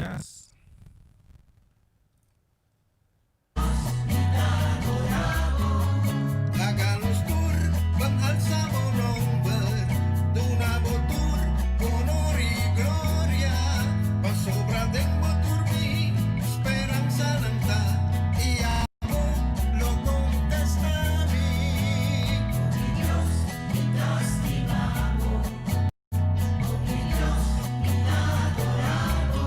días. Háganos tour, alza nombre, donavo tour, honor y gloria, pa sobra del motor mi, speranza nanta, y amo lo contestami. Dios, mientras te amo, Dios, adorado.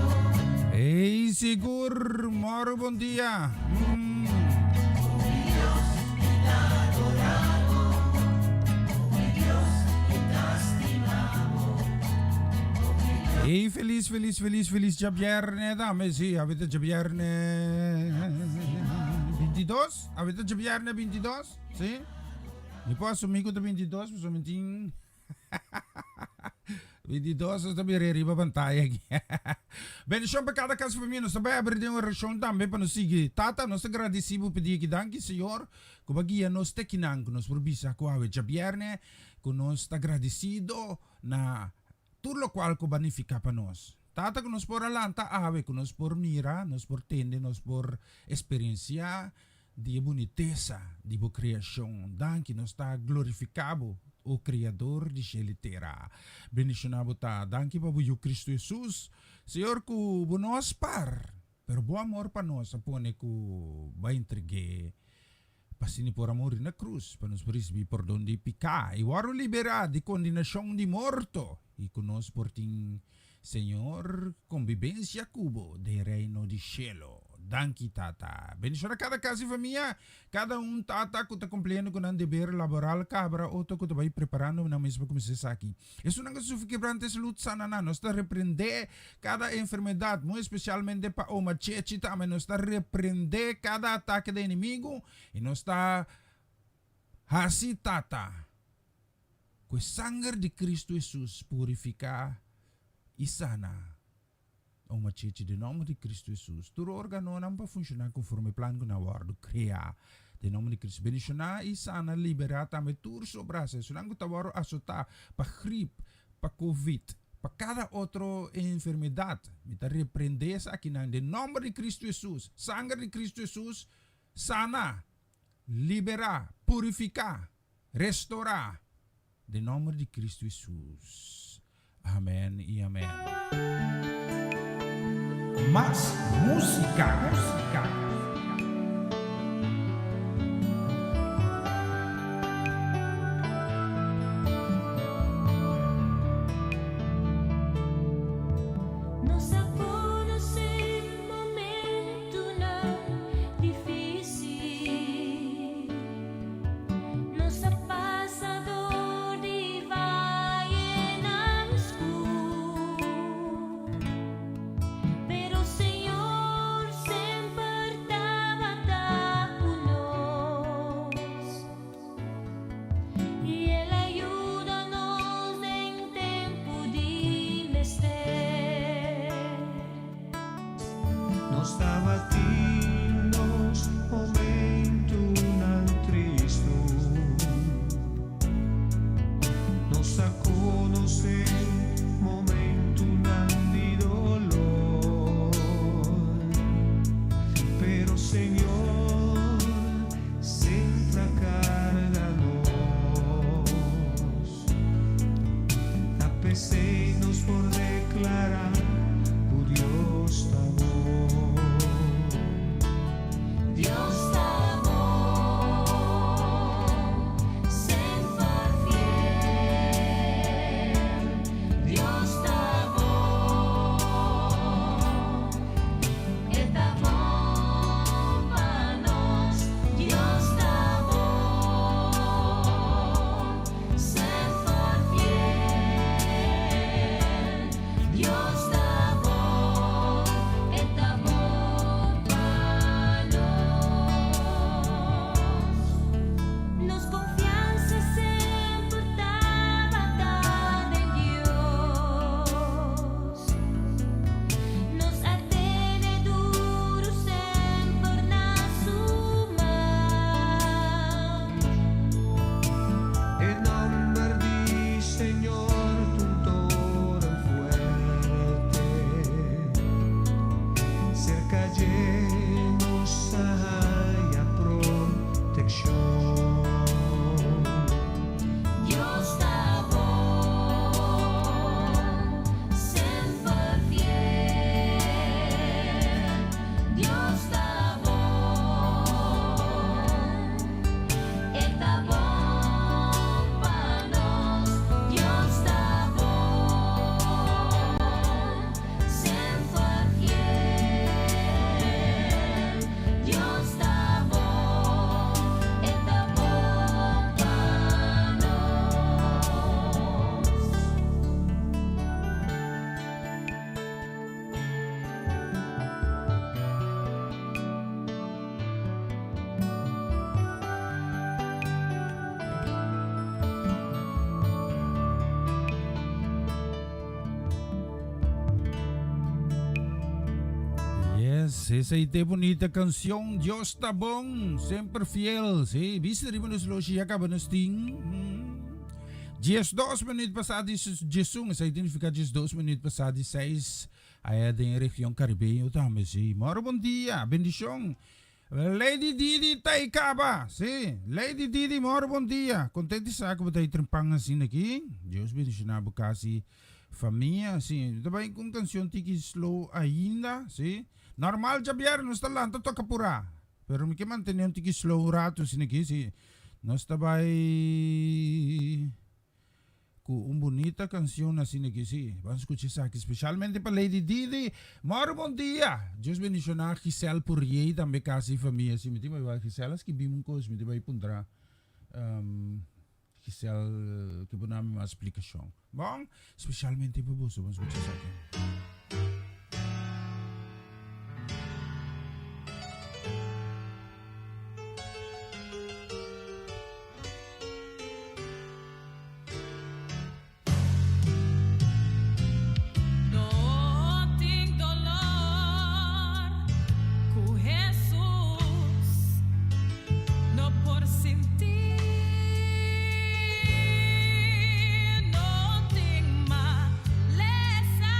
Hey, Sigur, moro bom dia. Hey, feliz ya viernes, dame, sí, avete già viernes 22? Avete già viernes 22? Sì? Mi posso amico da 22, mi sono mentin 22 sta mi riba pantalla aqui. Bene, schon per cada caso para mim, nós também abrimos uma região também para nos seguir. Tata, nós agradecemos pedir que danke, Senhor, como guia nós te kinang, nós por bisa ko ave já viernes, que nós está agradecido na tudo lo qual que bonifica para nós. Tata que nós por alanta ave, que nós por mira, nós por tende, nós por experiencia de boniteza de boa criação. Danke, nós está glorificado o Criador de Gelitera. Bendicionado tá. Danke para o Cristo Jesus. Senhor, que o nós par, pero bom amor para nós, apone que vai entregar pasini por amor na cruz, para nos receber perdão de picar, e waro liberar de condenação de morto, e que nós por tim, Senhor, convivência cubo de reino de cielo. Danke, tata. Bendição a cada casa e família, cada tata que está cumprindo com o dever laboral, cabra, outro que está preparando na mesma começar aqui. Isso não é suficiente saúde sana, nós está repreender cada enfermidade, muito especialmente para o machechi, também nós está repreender cada ataque do inimigo, e nós está assim, tata, com o sangue de Cristo Jesus purificar e sana. O machichi de nome de Cristo Jesus. Todo órgão não vai funcionar conforme o plano que nós vamos criar. De nome de Cristo. Bendicionar e sana, liberar também tudo sobre isso. Se não está vamos assustar para gripe, para Covid, para cada outra enfermidade. Me está repreender isso aqui não. De nome de Cristo Jesus. Sangue de Cristo Jesus. Sana, liberar, purificar, restaurar. De nome de Cristo Jesus. Amém e amém. Más música. Dios esa ite bonita canción, Dios está bom, sempre fiel, sí, viste rin nos lo siya ka banasting. 2 minutos passados, Jesus, essa identifica 2 minutos passados, 6, aí da região caribenha, também, sim. Moro bom dia, bendição. Lady Didi Taikaba, sim. Lady Didi, moro bom dia. Contente sa que você trempang assim aqui. Deus bendição a bocasi família, sim. Também com canção tiki slow ainda, sim. Normal Javier, não está lá, toca pura. Pero me que manter tiki slow rato assim aqui, sim. Nós também com bonita canção assim aqui, sim. Vamos escutar isso aqui, especialmente para Lady Didi. Moro bom dia. Deus bendição a Giselle Poirier, também casa família, sim. Me diz, vai Giselle, as que bimos coisa, me diz, vai pondrar. Giselle, que vou dar uma explicação. Bom, especialmente para você, vamos escutar isso aqui. No tengo maleza.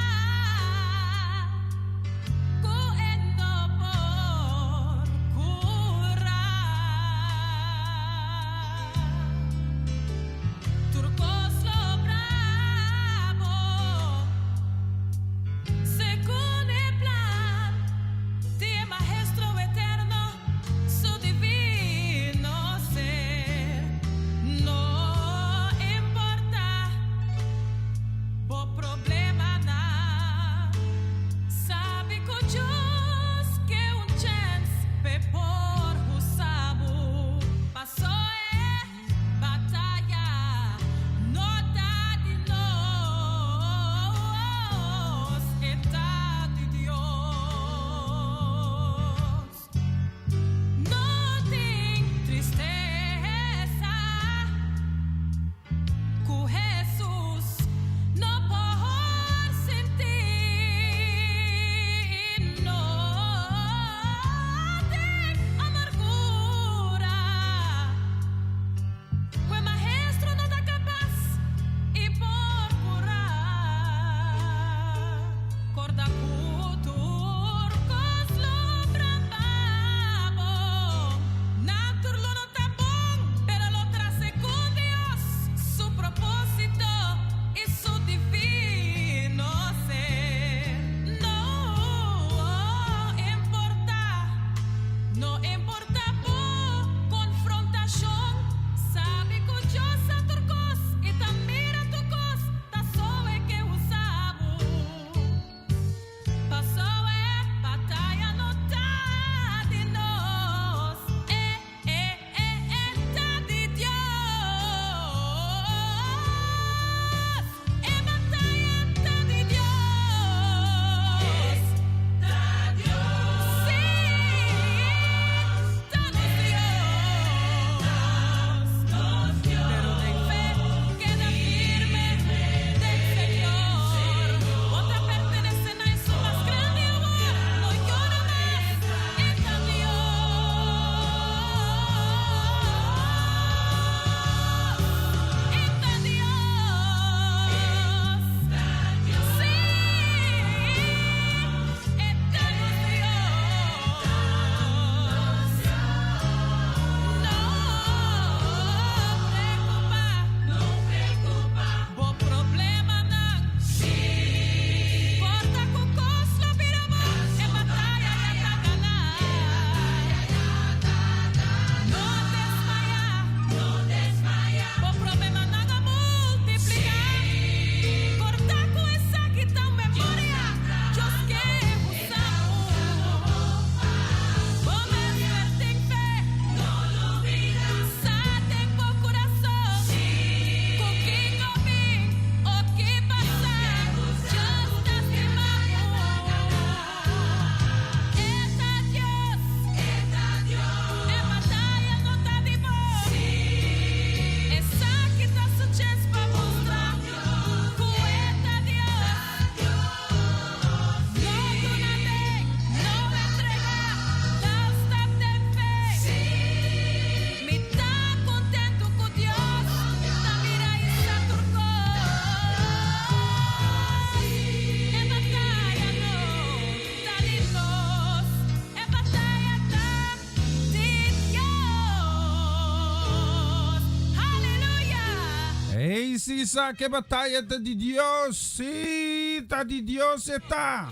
precisa que batalha tá de Deus. Sim, tá de Deus e tá.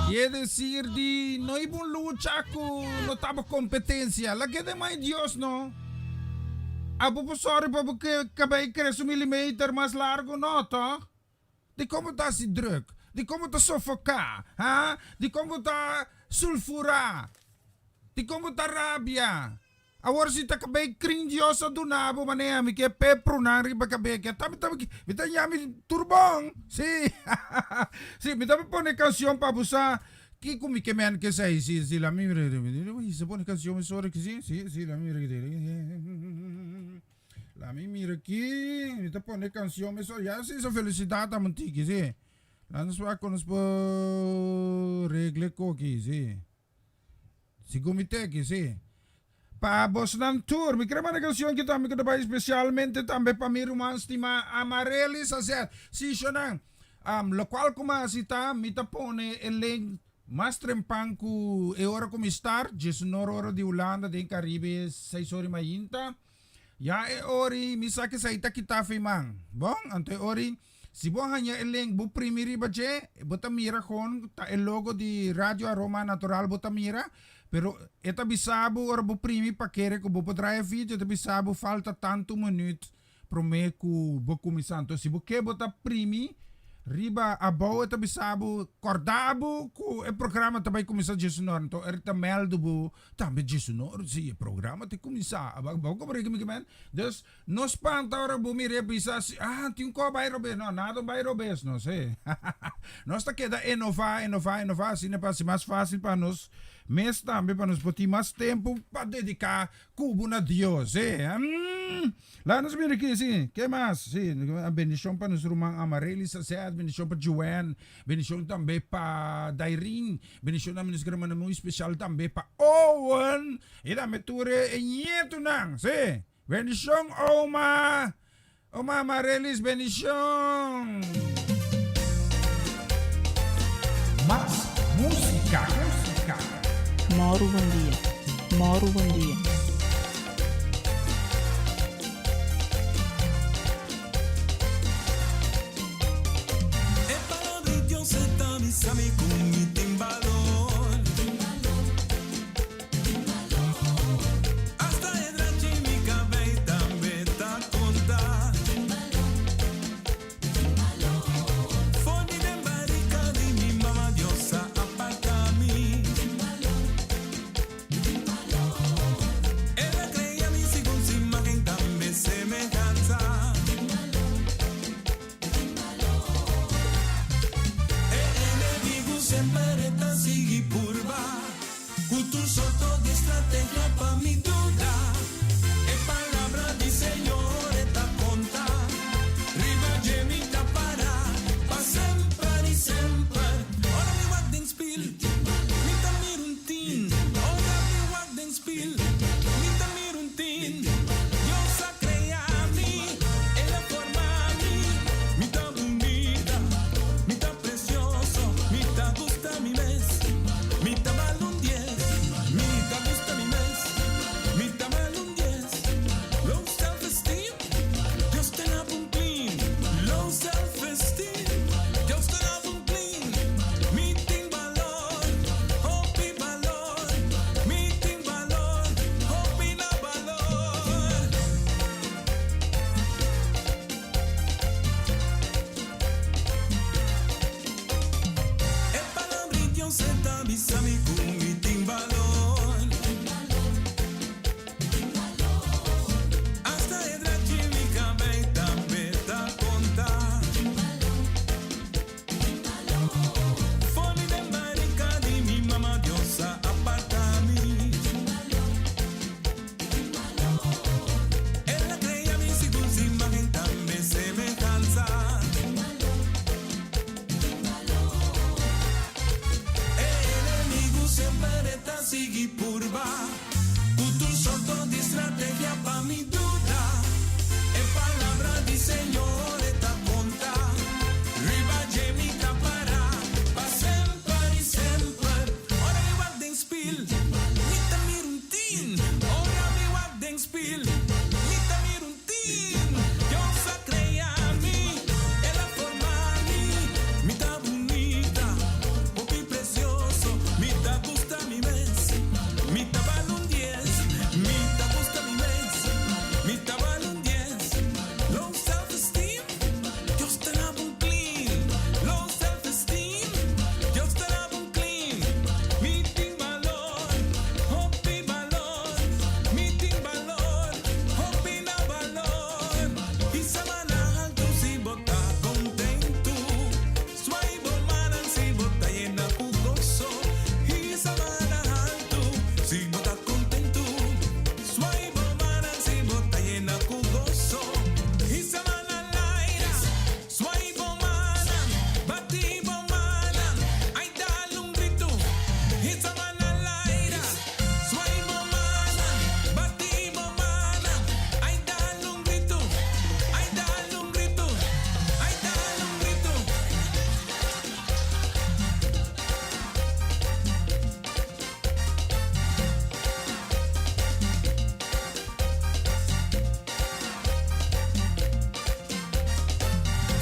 Quer dizer de não é bom luta com não tava competência. Lá que é mais Deus, não? A professora para porque acabei crescer 1 mm mais largo, não, tá? De como tá se druk, de como tá sufocar, ha? De como tá sulfurar, de como tá rabia. Agora se tá acabei cringiosa do nabo, manemi que pepro na riba cabe que tá me tá yami turbong. Si. Si, me tá me pone canção para buscar que como que man que sai si la mi se pone canção sorry que si la mi la mi mira aqui, me tá pone canção me só já se felicidade a mantique si. Lá nos vai com os regle coque si. Si comité que si. Pa bos ng tour, may krema negasyon kita, may kadabay especialmente tambe pamirumans ti Amareli sa set. Si siya nang, lokwal kumasita, mita pone eleng mas trempang ku ora kumistar, jesunoro di Ulanda, di Caribe, sa isori mayinta. Ya ori, misake sa ita kita mang. Bong, ante ori, si buang hanya eleng bu primiri ba je, botamira kon, ta el logo di Radio Aroma Natural botamira. Pero eta bisabo ora bo primi pa kere ko bo podraia vídeo eta bisabo falta tanto minuto pro me ku bo kumisanto si bo ke bota primi riba abo eta bisabo cordabo ku e programa também começar jesunor então erta meldo bo também jesunor si e programa te começar aba bo ko brega mi man dus nos panta ora bo mi repisa tem ko vai robe no nada vai robes no sei nós tá queda inovar assim para ser mais fácil para nós mas também para nos botar mais tempo para dedicar cubo na Deus, Lá nos mira aqui, sim, que mais? Sim, a bendição para nos rumang Amareli sa set, bendição para Joanne, bendição também para Dairin, bendição namin nos grama na muito especial também para Owen, e da meture e nieto nang, sim, bendição Oma Amarelis, bendição. Mais música. Mauro, bom dia. Mauro, bom dia. E palabra de Dios está mi sami con mi timbalón. Hasta edrachi mi cabeza me está conta. Foni de marica di mi mamá diosa aparta mi. Ella creía mi con su imagen también semejanza. E enemigo sempre está sigi purva. Cultur sorto de estrategia pa mi duda. E palabra di Señor está conta. Riba mi para pa sempre y sempre. Ora mi guarden spil. Mi tamir un tin. Ora mi guarden spil. Mi tamir un tin. Dios ha creado a mí. Él ha formado a mí. Mi ta bonita. Mi ta precioso. Mi ta gusta mi mes. Mi ta mal un 10. Mi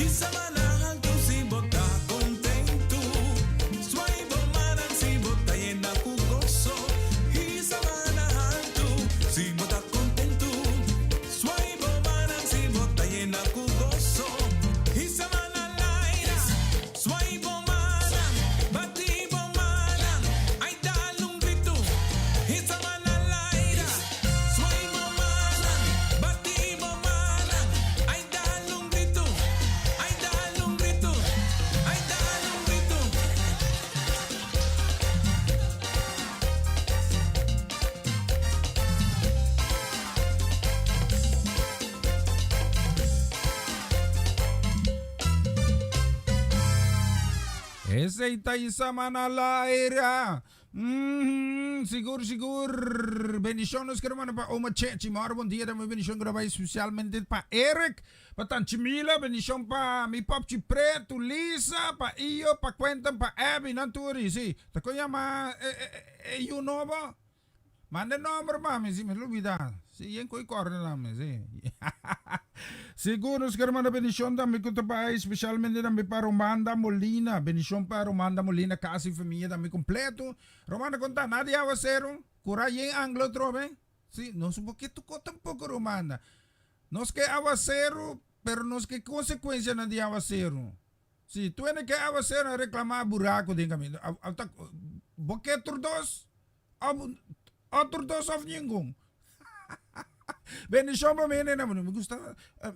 y semana alto si bota contento. Suai bomana si bota llena cu gozo y semana alto si bota contento. Suai bomana si bota llena cu gozo y semana laira. Suai bomana, bati bomana, ay dale un grito y semana laira. Suai bomana, bati bomana, ay dale un grito, ay dale un grito, ay dale un grito. Ese itaisa manalaira. Sigur. Bendiciones que hermano para Oma Chechi. Maro bom dia, damos bendición gravar especialmente para Eric, para Tanchimila, bendición para mi popchi preto, Lisa, para Io, para Quentin, para Abby, Nanturi, sí. Te llama you know ba? Mande nombre mami, si me lo olvidar. Sí, en koi corre nami, sí. Seguro que hermano bendición dami ko para especialmente dami para Romanda Molina, bendición para Romanda Molina, casi familia dami completo. Romanda conta nadie a cero, cura en anglo trove. Sí, no supo que tu tampoco Romanda. No es que aguacero, pero no es que consecuencia no de aguacero. Sí, tú tienes que aguacero a reclamar buraco, dígame. Porque dos, otro dos of ningún. Bendición para mí, no me gusta.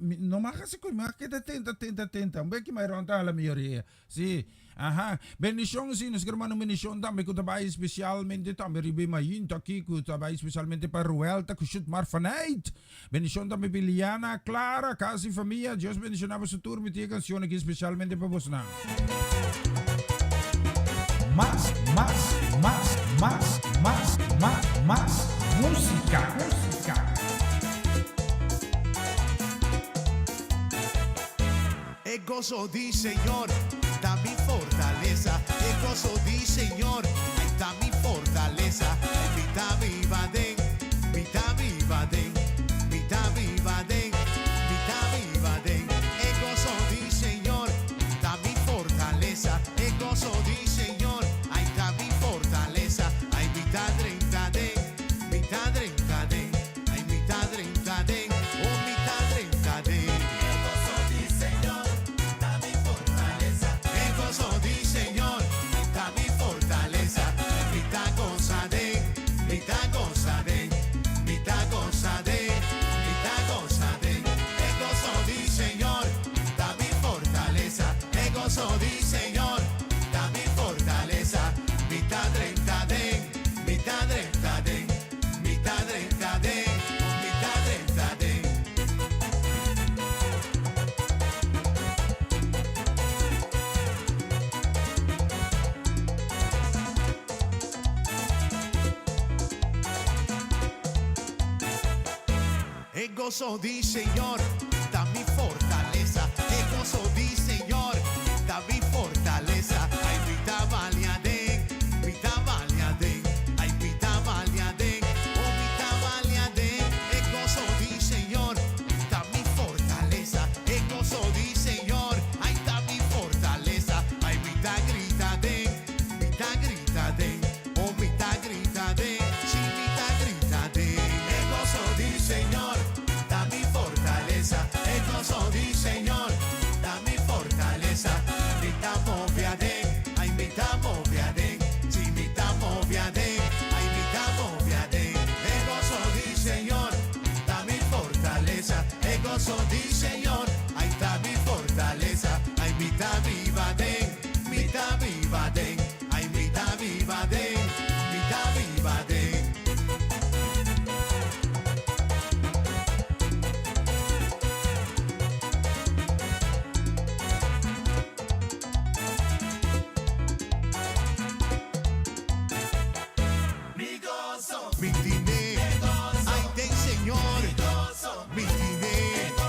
No me hagas así, me queda atenta. Un poco más ronda a la mayoría. Sí, ajá. Bendición, sí, nos hermano bendición también que trabalha especialmente também ribe mayin aqui que trabalha especialmente para Ruelta que chut mar vanuit. Bendición também para Liliana, Clara, casi família. Deus bendicionava su tour met die canción aqui especialmente para vos. Más música. El gozo di Señor, da mi fortaleza. El gozo di Señor, ahí está mi fortaleza. Vita viva den, vita viva den, vita viva den, vita viva den. El gozo di Señor, da mi fortaleza. El gozo di Señor, ahí está mi fortaleza. Ay, vita 30 den, vita 30 den, ay, vita 30 den, oh, vita 30 den. El gozo di Señor, da mi fortaleza. El gozo di Señor, da mi fortaleza. Vita goza den, vita goza den, vita goza den, vita goza den. El gozo di Señor, da mi fortaleza. El gozo di Señor, da mi fortaleza. Vita 30 den, vita 30 den, vita 30 den, vita 30 den. El gozo di Señor, da mi fortaleza. El gozo di Señor, da mi fortaleza. Ay, vita valia den, vita valia den, ay, vita valia den, oh, vita valia den. El gozo di Señor, da mi fortaleza. El gozo di Señor, ay, da mi fortaleza. Ay, vita grita den, oh, vita grita den, sí, vita grita den. El gozo di Señor, da mi fortaleza. El gozo di Señor, da mi fortaleza. Vita movia den, ay, vita movia den, sí, vita movia den, ay, vita movia den. El gozo di Señor, da mi fortaleza. El gozo di Señor, ay, da mi fortaleza. Ay, vita viva den, vita viva den, ay, vita viva den, vita viva den. Mi dinero, ay, del Señor, mi dinero,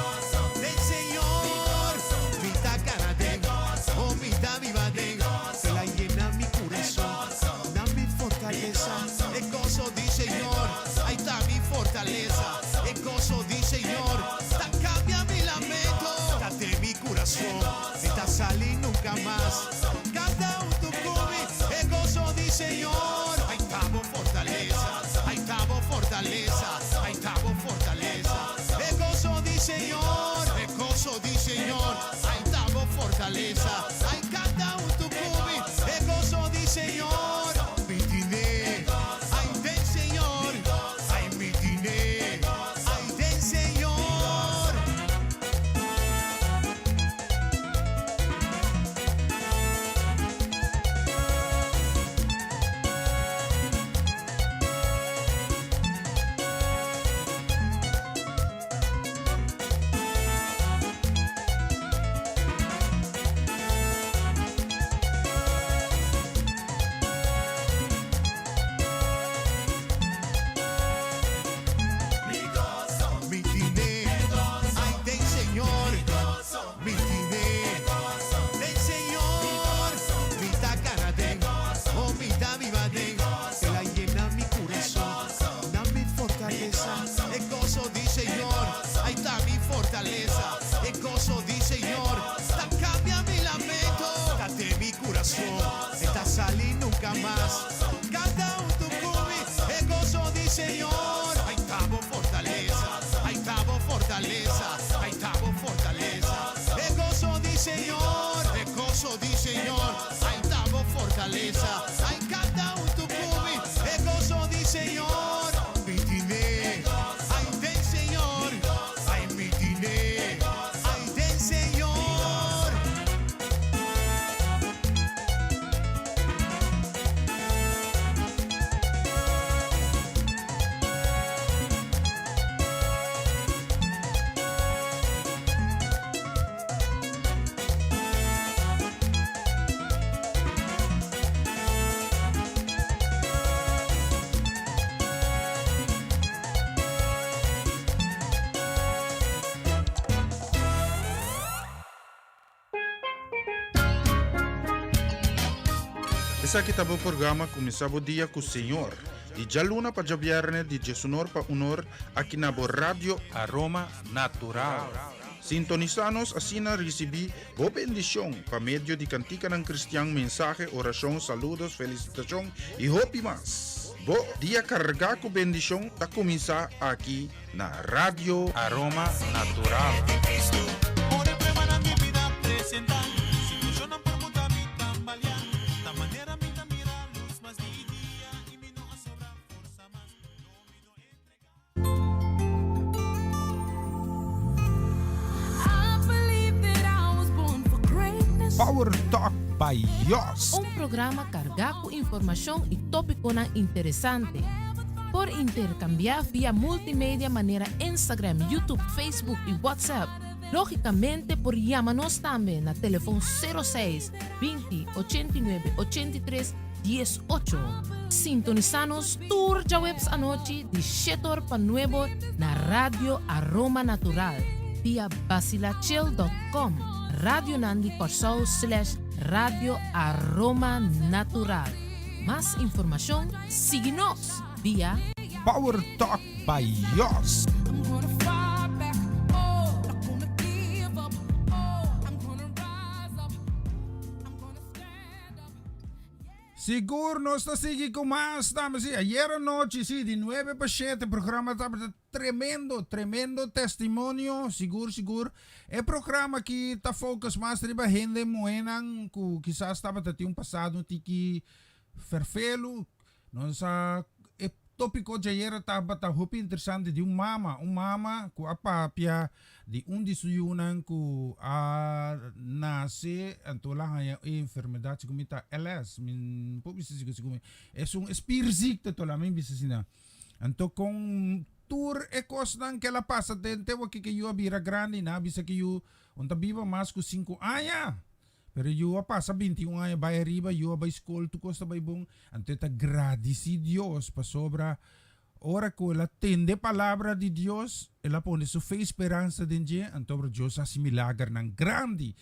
fortaleza, ahí estamos fortaleza. El gozo di Señor, el gozo di Señor, ahí estamos fortaleza. Ahí canta un tucubi, el gozo di Señor, mitine, ahí del Señor, ahí mitine, ahí del Señor. Essa aqui tá o programa começava o dia com o Senhor. De Jaluna para Javierne, de Jesunor para Unor, aqui na Rádio Aroma Natural. Sintonizanos assim na recebi boa bendição para meio de cantica ng Cristiano, mensagem, oração, saludos, felicitação e hope mas. Bo dia carregar com bendição tá começar aqui na Rádio Aroma Natural. Power Talk by Yos. Programa cargado com informação e tópico interessante. Por intercambiar via multimédia maneira Instagram, YouTube, Facebook e WhatsApp. Logicamente, por chamar-nos também na telefone 06 20 89 83 18. Sintonizanos tour já webs anoche de 7 para 9 na Rádio Aroma Natural via basilachel.com. Radio Nandi Corsol / Radio Aroma Natural. Mais informação, siga-nos via Power Talk by Yos. Seguro nos está seguindo com mais, estamos aí. Ayer à noite, sim, de 9 para 7, o programa estava tremendo testemunho, seguro. É programa que está focus mais riba gente moenang, que quizás estava tendo passado tiki ferfelo. Nossa, é tópico de ayer estava muito interessante de mama, que a papia de disuyunan ku nasce antola haya enfermedade como está LS min po bisa siguro é espírito to la min bisa sina anto com tour ecos nang que la passa dente o que eu abira grande na bisa que eu onta viva mais com 5 anos pero eu passa 21 anos vai arriba eu vai escola tu costa vai bom anto ta agradeci Dios pa sobra. Ora que ela tende a palavra de Deus, ela põe sua fé e esperança em Deus, então Deus faz milagre nang grande.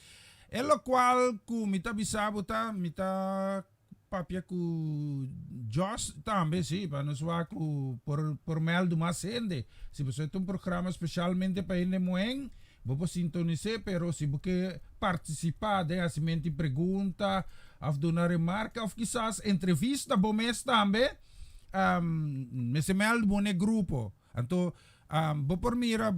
Ela qual que me tá bisabo tá, me tá papia que Deus também sim, para nós vai por meio do mais gente. Se você tem programa especialmente para ele moen, vou sintonizar, pero se você participar de assim pergunta, of dar remarca, of quizás entrevista bom mês também. Me se mel bone grupo. Anto bo por mira,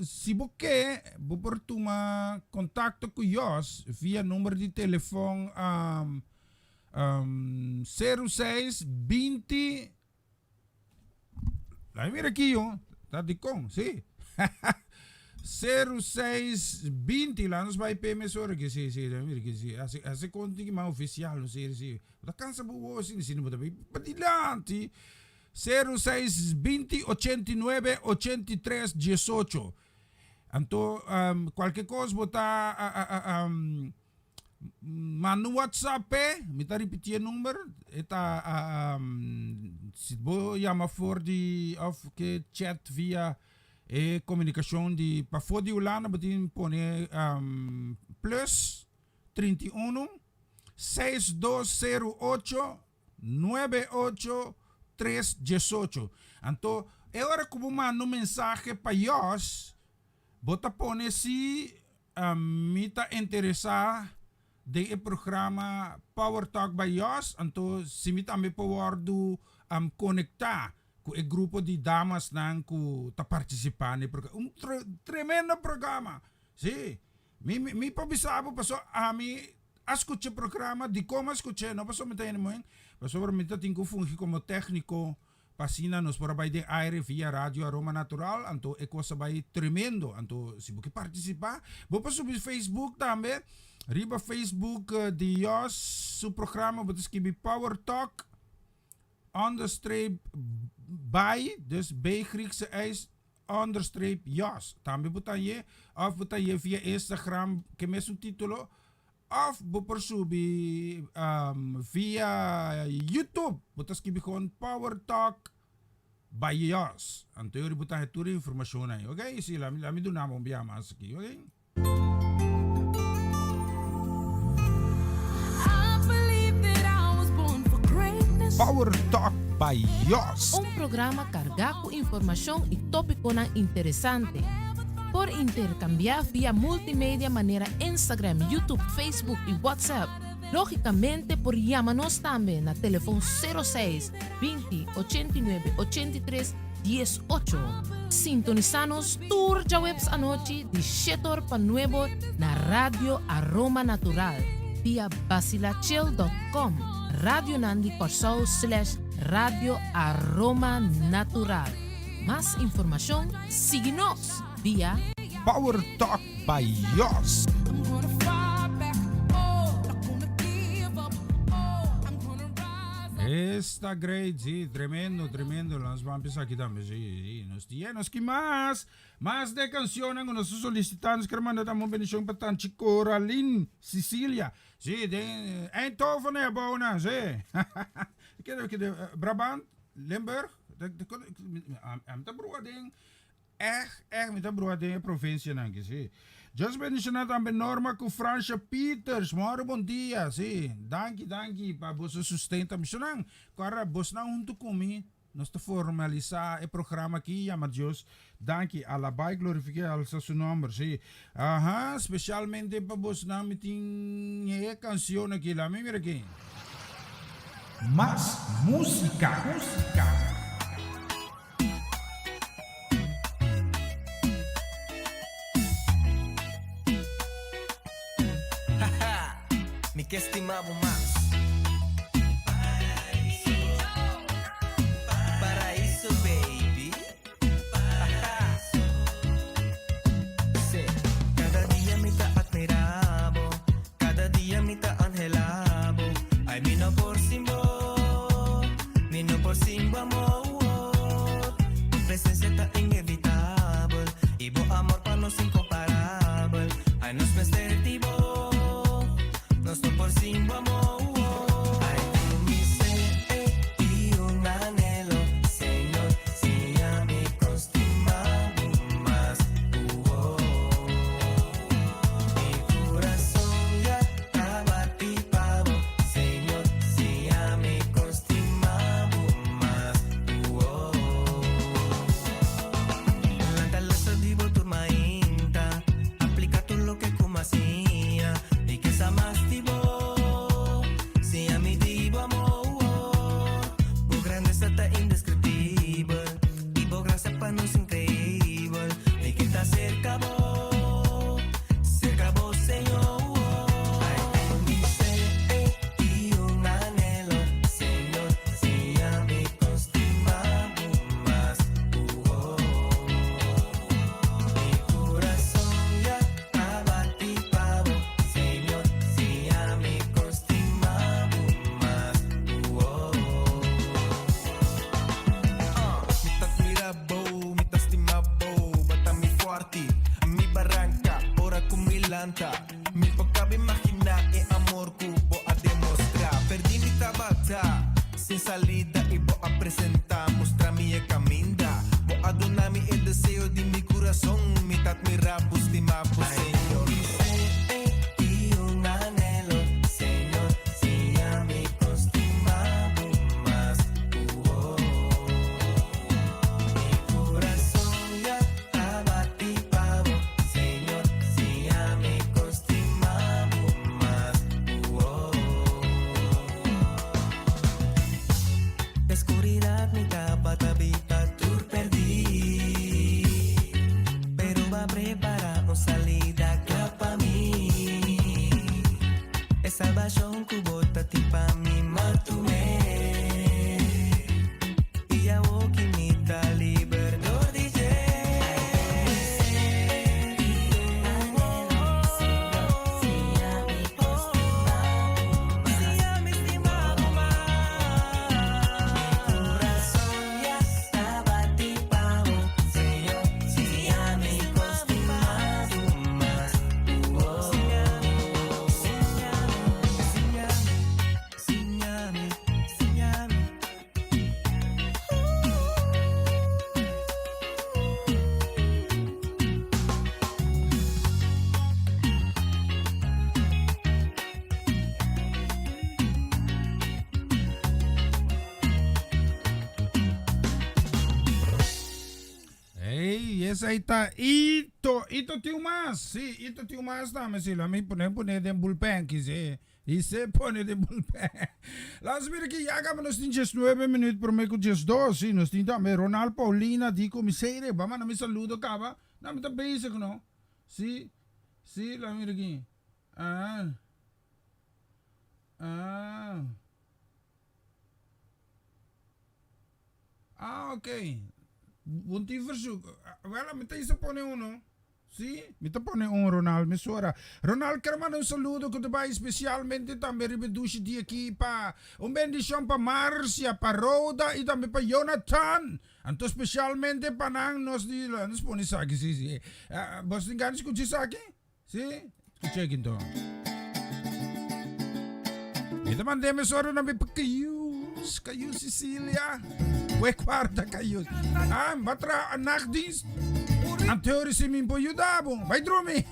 si boque, bo por tuma contacto com Yos via número de telefone 06 20 lá mira aqui yo, tá de com, sim. 0620 lá nos vai PM sora que sim, mira que sim. Ase conti que mais oficial, não sei se. Da cansa boa assim, se não pode padilante. 0620 89 83 18. Anto qualquer coisa botar mano WhatsApp, me tá repetir o número, eta se vou chamar for de of que chat via comunicação de para fora de Holanda, botin pone plus 31 6208 98318. Então, é hora que eu mando mensagem para Yos, bota pone se me tá interessado de programa Power Talk by Yos, então se me também pode conectar ku e grupo di damas nang ku ta participar ni programa. Tremendo programa. Sí. Mi pabisabo paso ami escuché programa de cómo escuché, no pasó meter en momento, pasó por mitad tengo fungi como técnico pasina nos por de aire via radio Aroma Natural, anto e cosa vai tremendo, anto si buki participar, vou para subir Facebook também, riba Facebook de Jos, su programa, wat escrevi Power Talk, understreep by, dus B Griekse ijs, understreep Jos. Também botar je, of botar je via Instagram, que me subtítulo, of bepersubi via YouTube. Botas escrevi gewoon Power Talk by Jos. En teorie botar het toere information aí, ok? Sim, lá me do nome bia mas aqui, ok? Power Talk by Jos. Un programa cargado con información y tópico interesante. Por intercambiar vía multimedia manera Instagram, YouTube, Facebook y WhatsApp. Lógicamente por llamarnos también a teléfono 06 20 89 83 18. Sintonizanos tour ya webs anoche de Shetor pa nuevo na Radio Aroma Natural via basilachel.com. Radio Nandi Corsao / Radio Aroma Natural. Más información, síguenos vía Power Talk by Jos. Está great, sí, tremendo. Nós vamos pensar aqui também, sí. Nos tienes que más de canciones que nos solicitantes que mandam também bendição para Tanchi Coraline, Sicilia. Sí, de Eindhoven é bom, né? Sí. Que Brabant, Limburg, am ta broer ding. Echt met de broer ding provincie nan sí. Just bendicionar também Norma com Francia Peters. Moro bom dia, sí. Danke para você sustenta missionang. Cara, bos na junto comigo. Nós te formalizar o programa aqui, ama Deus. Danke, alabai glorificar al seu nome, sí. Aha, especialmente para bos na meeting canção aqui lá, me mira aqui. Mas música. Mi que estimamos más. Paraíso, baby. Sí. Cada día me está admirado, cada día me está anhelado. Ay, mi no por simbo amor. Tu presencia está inevitable y vos amor para nos incomparable. Ay, nos perspectivo. No estoy por simbo amor. Ay, tú mi ser y un anhelo, Señor, si a mí constimado más. Mi corazón ya estaba tipado, Señor, si a mí constimado más. La calesa divo turma inta, aplica todo lo que como hacía. Y que esa más divo, si a mi divo amor, por grandeza está indescriptible, y por gracia para nos increíble, y que está cerca vos, Señor. Ay, en mi ser y un anhelo, Señor, si a mi constimado más. Mi corazón ya estaba tipado, Señor, si a mí constimado más. Mi tas mirabo, mi tas estimabo, bata mi forte, mi barranca, ora con mi lanta. Mi poca me imagina e amor cubo a demostrar. Perdí mi tabata, sin salida y voy a presentar, mostrar mi caminda. Voy a donar mi el deseo de mi corazón, mi tat mirabo, estimabo, Señor. Y un anhelo, Señor, si a mí constimado más. Mi corazón ya estaba tipado, Señor, si a mí constimado más. Oscuridad mi tapa tabito. a preparar una salida acá pa' mí. Esa salvación cubota tipa mi matumé. Y ya voy que imita Liberdor DJ. Esa ahí está. Ito tío más. Sí, ito tío más también. Sí, la me pone de bullpen. Y se pone de bullpen. Laten we kijken. Ja, gaan we nog 9 minuten per me con just 2. Sí, nos tinta me Ronald Paulina di commissaire. Vamos na mi saludo kaba. Na mi ta basic no. Sí. Sí, la mira aquí. Ah. Ok. Bunti verzoek. Wel, meteen se pone uno. Sì, mi te pone un Ronald, mi suora. Ronald, quero mandar un saludo que te vai especialmente também ribeduci di aqui pa un bendición pa Marcia, pa Roda e também pa Jonathan. Anto specialmente pa nang nos di la, nos pone saki, sì. Bos tinggal escuchi saki? Sì? Escuchi ginto. Mi te mandei mi suora na mi pa kayu Cecilia. We kwarta kayu. Batra nachtdienst. Ang teorie si min po yudabo. Vai drumi.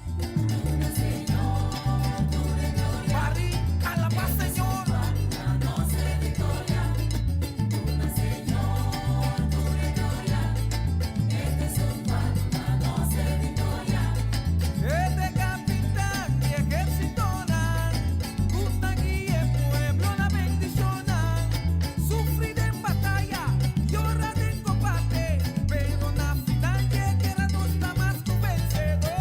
Pari a la paz, Señor. Este capitán y ejército justa guía pueblo la bendición. Sufrir en batalla, llorar en combate, pero na final llegará no está más que vencedor.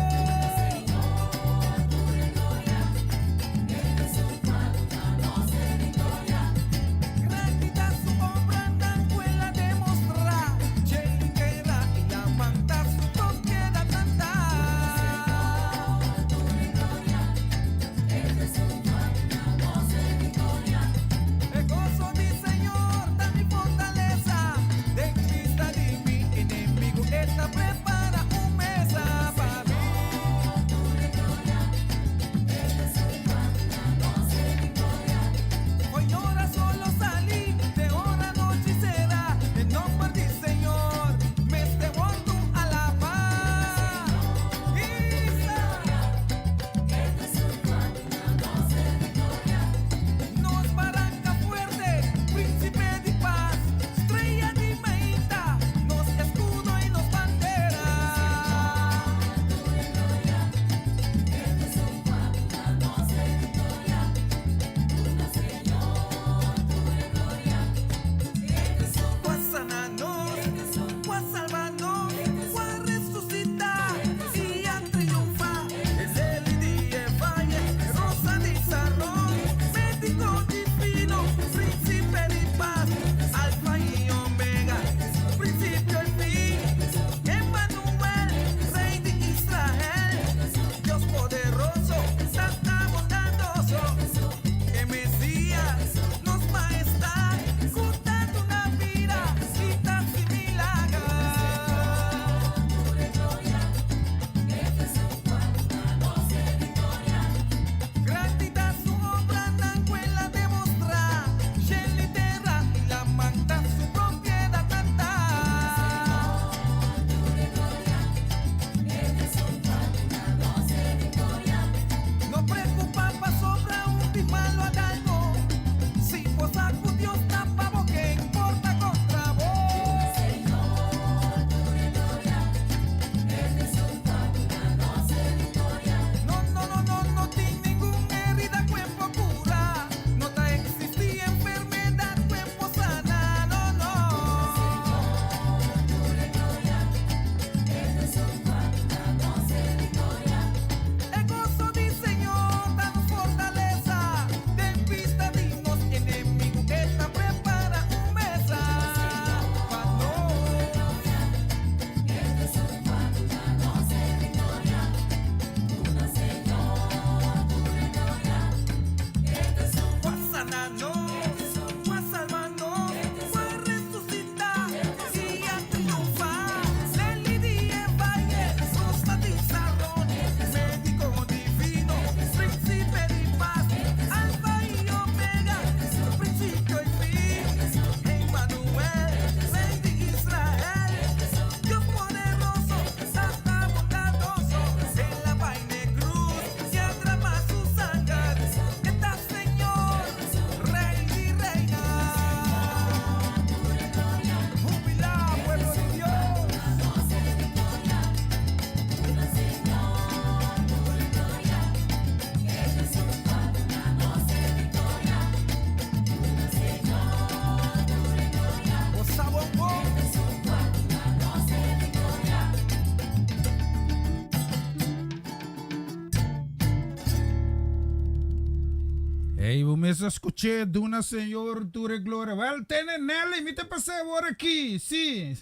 Hey, vamos a escuchar de una señor Ture Gloria. Well, tiene Nelly, me te pasé por aquí. Sí.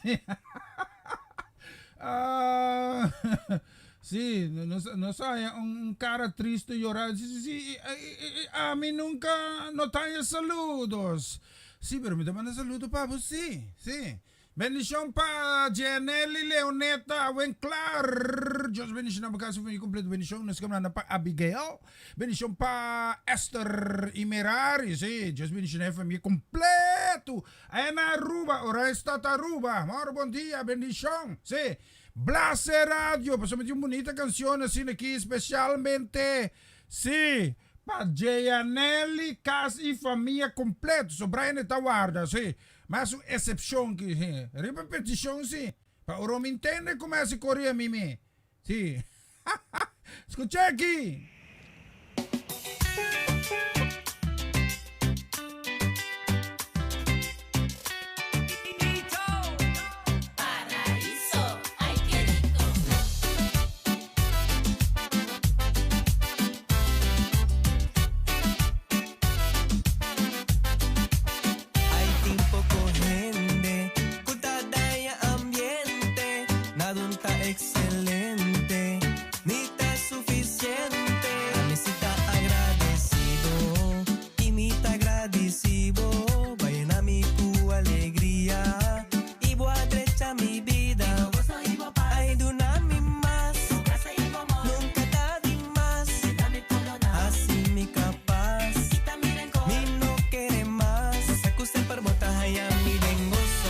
Ah, sí, no sabe, un cara triste llorar. Sí, sí, sí, a mí nunca no trae saludos. Sí, pero me te manda saludos, papo, sí, sí. Bendición para Janelli Leoneta Winkler. Dios bendición a casa família completo. Bendición nos camarada para Abigail. Bendición para Esther Imerari. Sí, Dios bendición a família completo. Aí na Aruba, ora está Aruba. Moro, bom dia, bendición. Sí. Blase Radio, pasamos uma bonita canção assim aqui, especialmente. Sí. Para Janelli, casa e família completo. So Brian está guarda, sí. Mas uma exceção que repetição, sim. Para o me entende como é se corria mimi. Sim. Escute aqui. Excelente, ni te suficiente. A mí sí está agradecido y me está agradecido. Vayan a mi tu alegría y voy a derecha mi vida. Ay, de una mi más, nunca está de más. Así mi capaz, mi no quiere más. Saco usted por botas allá mi dengoso.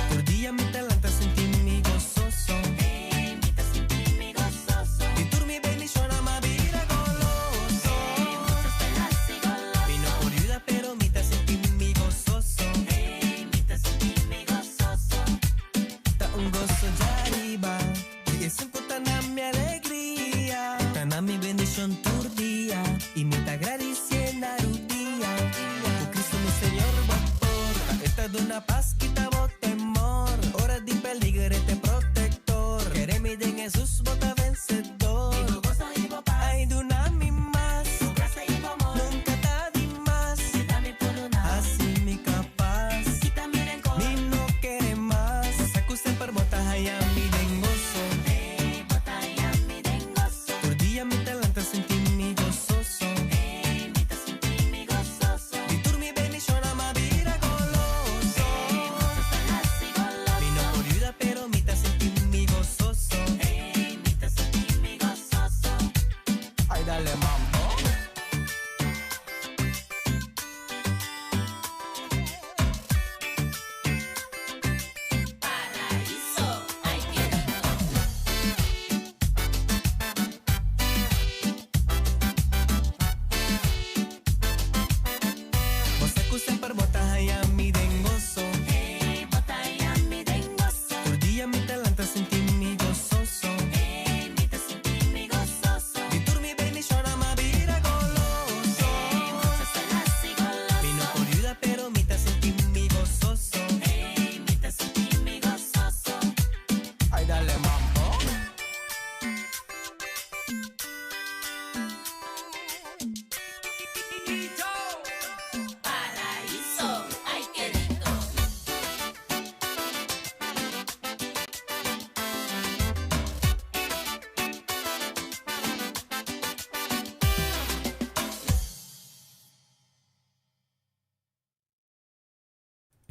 Por día mi talanta sentí mi gozoso. Y tú mi bendición a ma vida goloso. Vino por ayuda pero mi te sentí mi gozoso. Está un gozo ya arriba. Y es importante mi alegría. Está mi bendición tu día. Y mi te agradeciendo a tu día. Por Cristo mi Señor vapor. Esta de una paz quita vos temor. Hora de peligro este protector. Queremos en Jesús bota vencedor. Ay, de una mi más. Nunca está de más. Así mi capaz. Mi no quiere más. Saco usted por botas allá mi dengoso. Por día mi talanta sentí mi gozoso. Y tú mi bendición a ma vida goloso. Vino por ayuda pero mi te sentí mi gozoso. Ay, dale mambo. Vos acusan por botas allá mi dengoso. Por día mi talanta sentí mi gozoso. Y tú mi bendición a ma vida goloso. Vino por ayuda pero mi te sentí mi gozoso. Ay, dale mambo.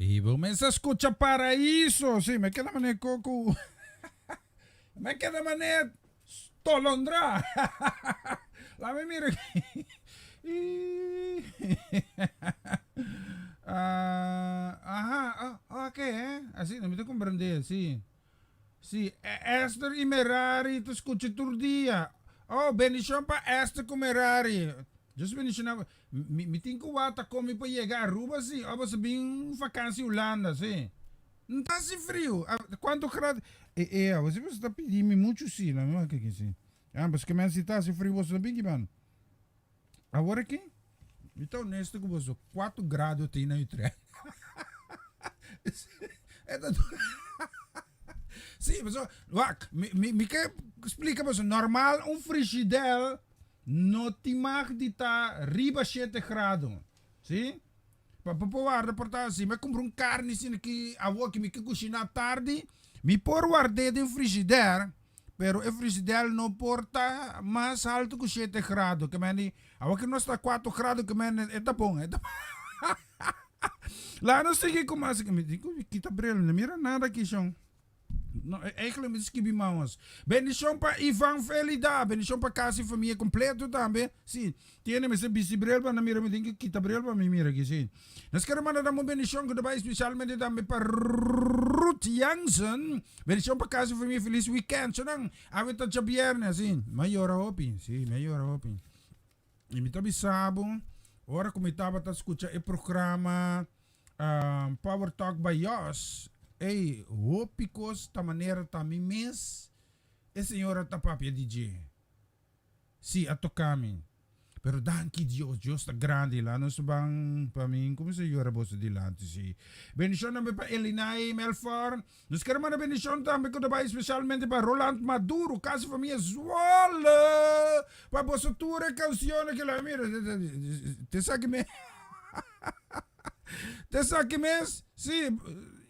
E vamos a escuchar Paraíso. Sí, me queda mané coco. Me queda mané Tolondra. La me mira aquí. Ajá, ok, así, no me te comprender, sí. Sí, Esther Imerari, te escuché todo día. Oh, bendición para Esther Imerari. Just bendición. Me tenho que comer para chegar a Aruba, sim. Ah, você vem vacância Holanda, sim. Não está assim frio. Quanto grado? Você está pedindo muito, sim. Não é que sim. Ah, mas que mais está assim frio, você também, que mano? Agora aqui? Então, honesto com você, 4 graus tem na Utrecht. É da... Sim, mas me que explica, mas normal, frigideira no te mag dita riba 7 grado. Sim? Para popular reportagem, me compro carne assim que a avó que me cozinha tarde, me por guardar em frigideira, pero o frigideira não porta mais alto que 7 grados, que meni, a avó que não está 4 grados, que meni, é tá bom, é tá Lá não sei como assim, que me digo, kita bril, não mira nada aqui, chão. No, eigenlijk is het mãos. Bendição para Ivan Felida, bendição para casa e família completo também. Sim, tiene me se bisibrel para na mira me dingue kita brel para me mira aqui sim. Nós queremos mandar uma bendição que vai especialmente também para Ruth Jansen. Bendição para casa e família feliz weekend. So nang awit at viernes sim. Maior hopi, sim, maior hopi. E me tabi sabo, ora como estava a escutar o programa Power Talk by Yos. Ei, hopicos ta maneira ta mi mes, e senhora ta papia DJ. Si, a tocami. Pero danke Dios, Dios ta grande lá, nos bang pa mim, como senhora bosa di lanti si. Bendição também para Elinay Melford. Nos queremos uma bendição também que vai especialmente para Roland Maduro, casa família Zola. Para bosa tura canção que lá mira, te sabe me. Te sabe mes? Si.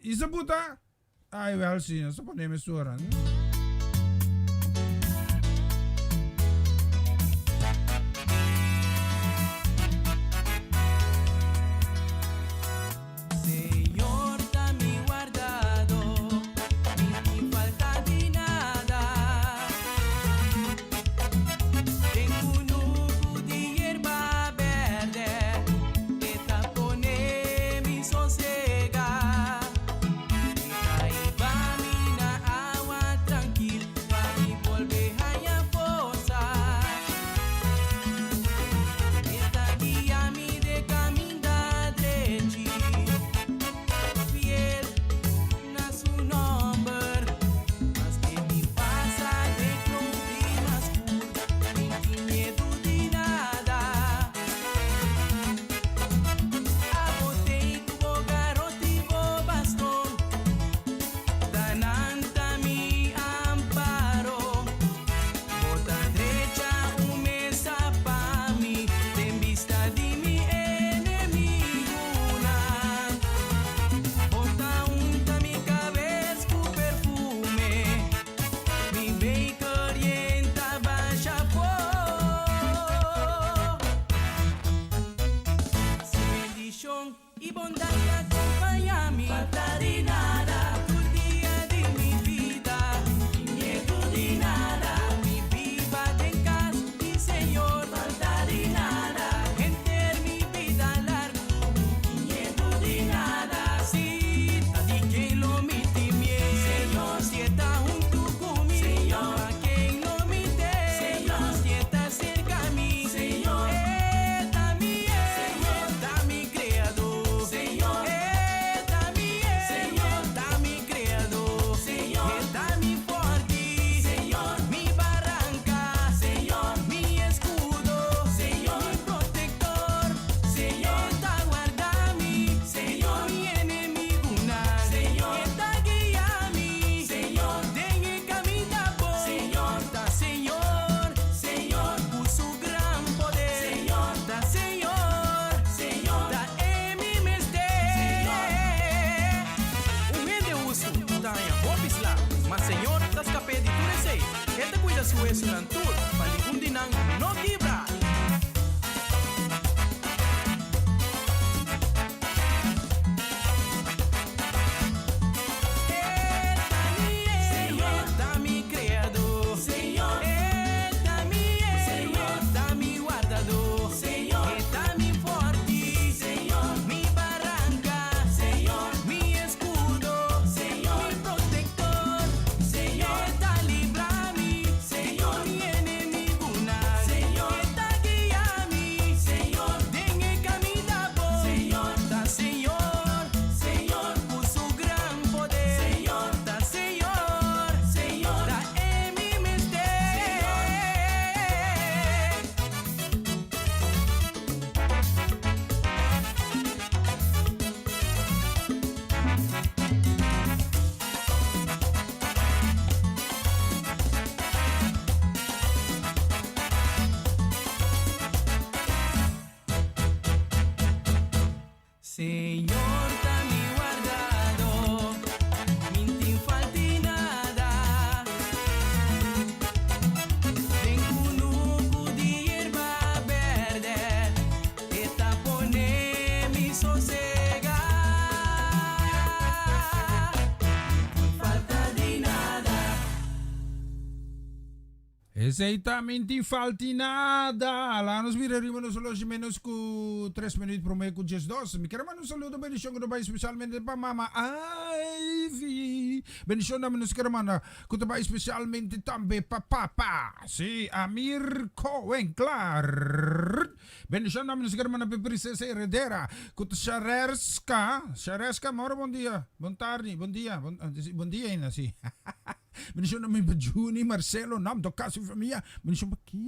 Isa buta? Ay, well, sim, só podemos orar. Señor, dame guardado, sin falta de nada. Tengo un nudo de hierba verde que tapone mi sosega. Ahí va mi na agua tranquila, pa' mi volver a posar. Esta guía mi de caminar derecho. Fiel na su nombre, mas que me pasa de cumplir las curvas, sin miedo de nada. Abotei tu garoto e o bastão, dananta mi amparo. Bota derecha mesa pa' mí, en vista de mi enemigo. Bota unta mi cabeza con perfume, mi veia orienta baixa su bendición y bondad me acompaña a mí. Falta de nada, tu día de mi vida, sin miedo de nada, mi viva de casa y Señor. Falta de nada, enter mi vida largo, sin miedo de nada, si di quien lo mite miel, Señor, si está junto conmigo, Señor, a quien lo mite, Señor, si está cerca a mí, Señor, está mi Señor, está mi creador, Señor, está mi Señor, está mi creador, Señor, está mi fuerte, Señor, mi barranca, Señor, mi escudo, Señor, mi protector, Señor, está guarda mí, Señor, mi enemigo nada, Señor, está guía mí, Señor, den el camino por, Señor, está Señor, Señor, por su gran poder, Señor, está Señor, Señor, está en mi mente, un gente uso, está en hobbies lá, mas Señor, está escapé de tu receio, esta cuida su es un tour, para ningún dinang no quebra. Señor, está mi creador, Señor, está mi Señor, está mi guardador, Señor, está mi fuerte, Señor, mi barranca, Señor, mi escudo, Señor, mi protector, Señor, está libra mí, Señor, mi enemigo nada, Señor, Exatamente, falti nada. Lá nos viraremos nos relógio menos com 3 minutos por meio com 12. Me quero mandar um saludo, bendição, que vai especialmente para mama Ivy. Bendição namin nos quero mandar, que vai especialmente também para papa. Si, Amir Cohen, claro. Bendição namin nos quero mandar para princesa heredera. Que Shareska, moro, bom dia. Bom tarde, bom dia. Bom dia ainda, si. Bendición na may Juni, Marcelo, Nam, Docasio, Familia. Bendición pa Kiara.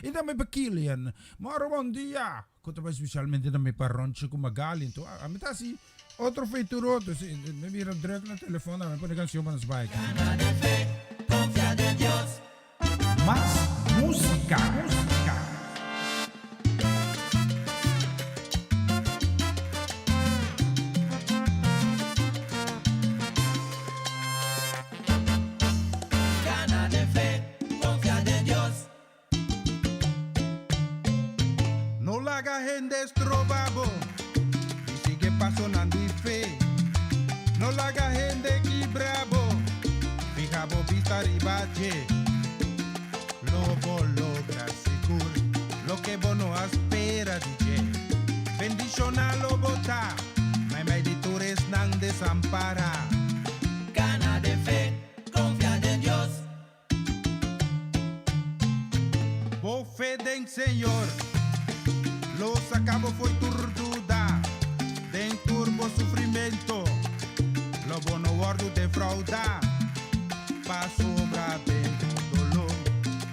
E da may Bakilian. Maro, bom dia. Kung ba specialmente na may Paroncho kumagalin to. Amita si otro feituro to. May mira direct na telefono. May panigansyon pa nas bike. Mas música. No la haga gente estrobabo y sigue pasonando y fe. No la haga gente que bravo, fija bobita ribache. Lobo logra seguro lo que vos no espera, DJ. Bendición a lobota, my editores nan desampara. Gana de fe, confiad en Dios. Vos fe den Señor. Los acabo foi turduda, den turbo sofrimento, lobo no guardo de frauda, passo obra dentro dolor,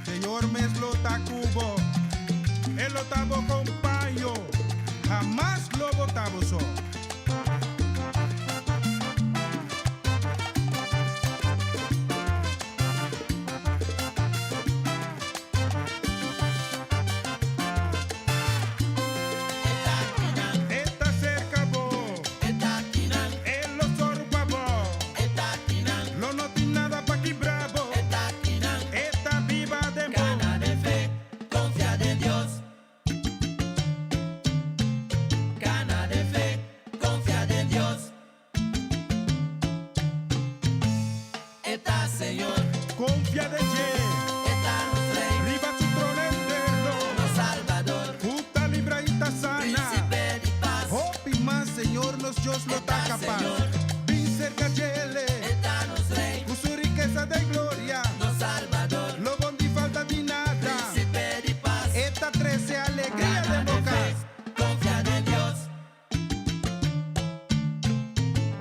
Senhor mes lo tacubo, el lo tabo compaño, jamás lobo tabo so. Confia de che, riba su trono eterno, puta libraita sana, hopi más Señor nos Dios lo está capaz, vin cerca chele, con su riqueza de gloria, lo bon di falta di nada, esta 13 alegría de bocas. Confía en Dios.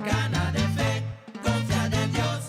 Gana de fe, confía en Dios.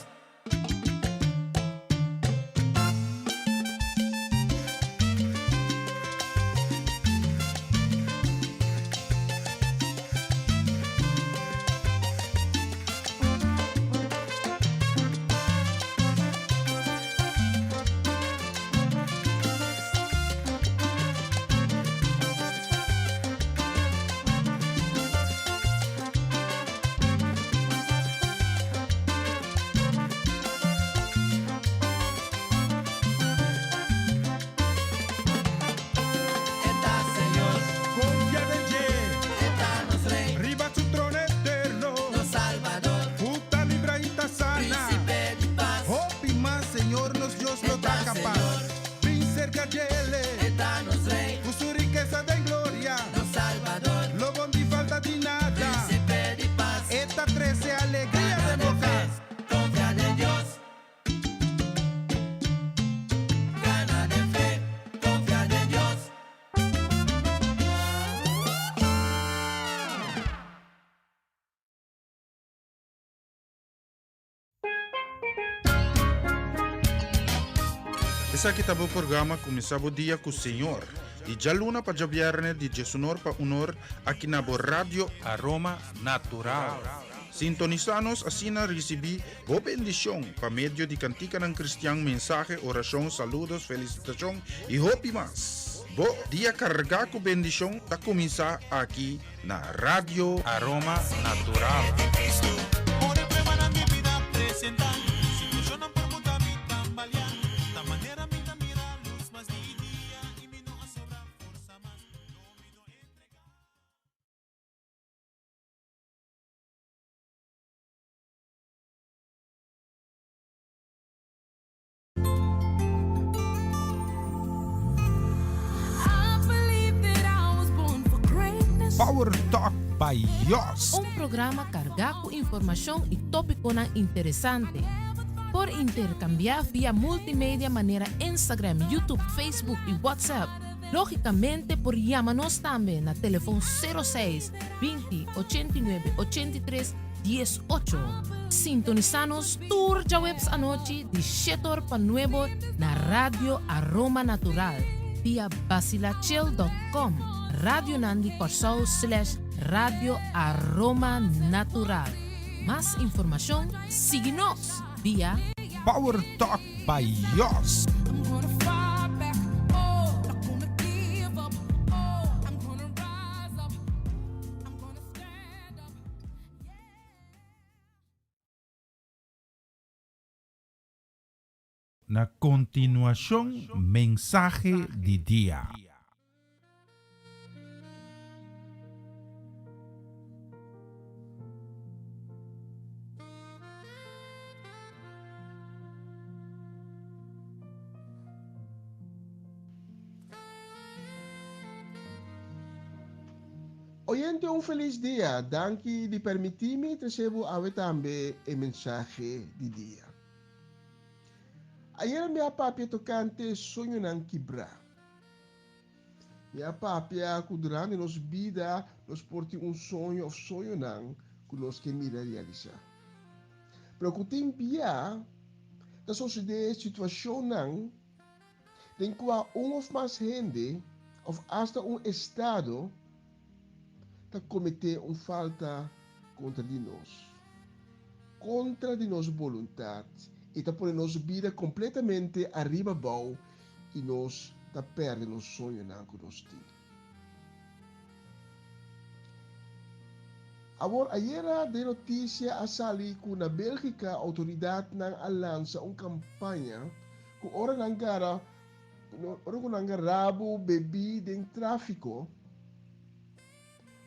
Essa aqui tá o programa Começava o Dia com o Senhor. E já luna para jabiarne de Jesunor para unor aqui na Rádio Aroma Natural. Sintonizanos asina recebi boa bendição para meio de cantica ng Cristian mensaje, oração, saludos, felicitação e hope mas. Bo dia carga com bendição tá começar aqui na Rádio Aroma Natural. Power Talk by Yos. Um programa cargado com informação e tópico interessante. Por intercambiar via multimédia maneira Instagram, YouTube, Facebook e WhatsApp. Logicamente, por chamar-nos também na telefone 06 20 89 83 18. Sintonizanos tour de webs anoche de Shetor Panuevo na Radio Aroma Natural via basilachel.com. Radio Nandi Corsau / Radio Aroma Natural. Mais informação, siga-nos via Power Talk by Yos. Na continuação, mensagem de dia. Oyente, feliz dia. Danke de permitir-me trazer também a mensagem de dia. Ayer minha papia tocante sonho não quebrar. Minha papia que durante nos vida nos porte sonho ou sonho não que nós queremos realizar. Pero que tem pia da sociedade situação não tem que ou mais gente ou hasta estado tá cometer falta contra de nós. Contra de nossa vontade. E tá por nossa vida completamente arriba bom e nós tá perdendo nosso sonho não que nós temos. Agora, ayer de notícia a sali que na Bélgica a autoridade não lança uma campanha que ora nangara rabo bebida em tráfico.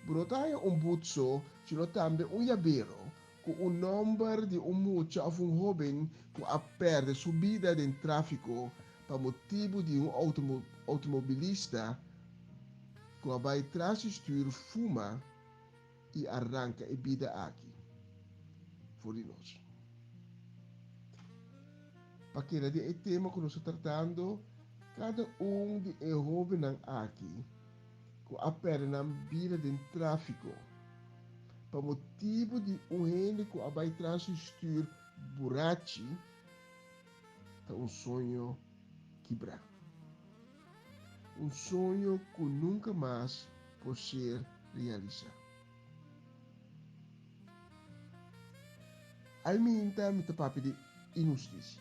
Brotaya butso, sino também yabero com o número de mucha of jovem que a perde sua vida em tráfico por motivo de automobilista que vai transistir fuma e arranca a vida aqui. Por nós. Para que é tema que nós estamos tratando, cada de jovem aqui que a perde na vida em tráfico por motivo de gente que vai transistir burachi, tá sonho quebrar. Sonho que nunca mais pode ser realizado. Aí me papi de injustiça.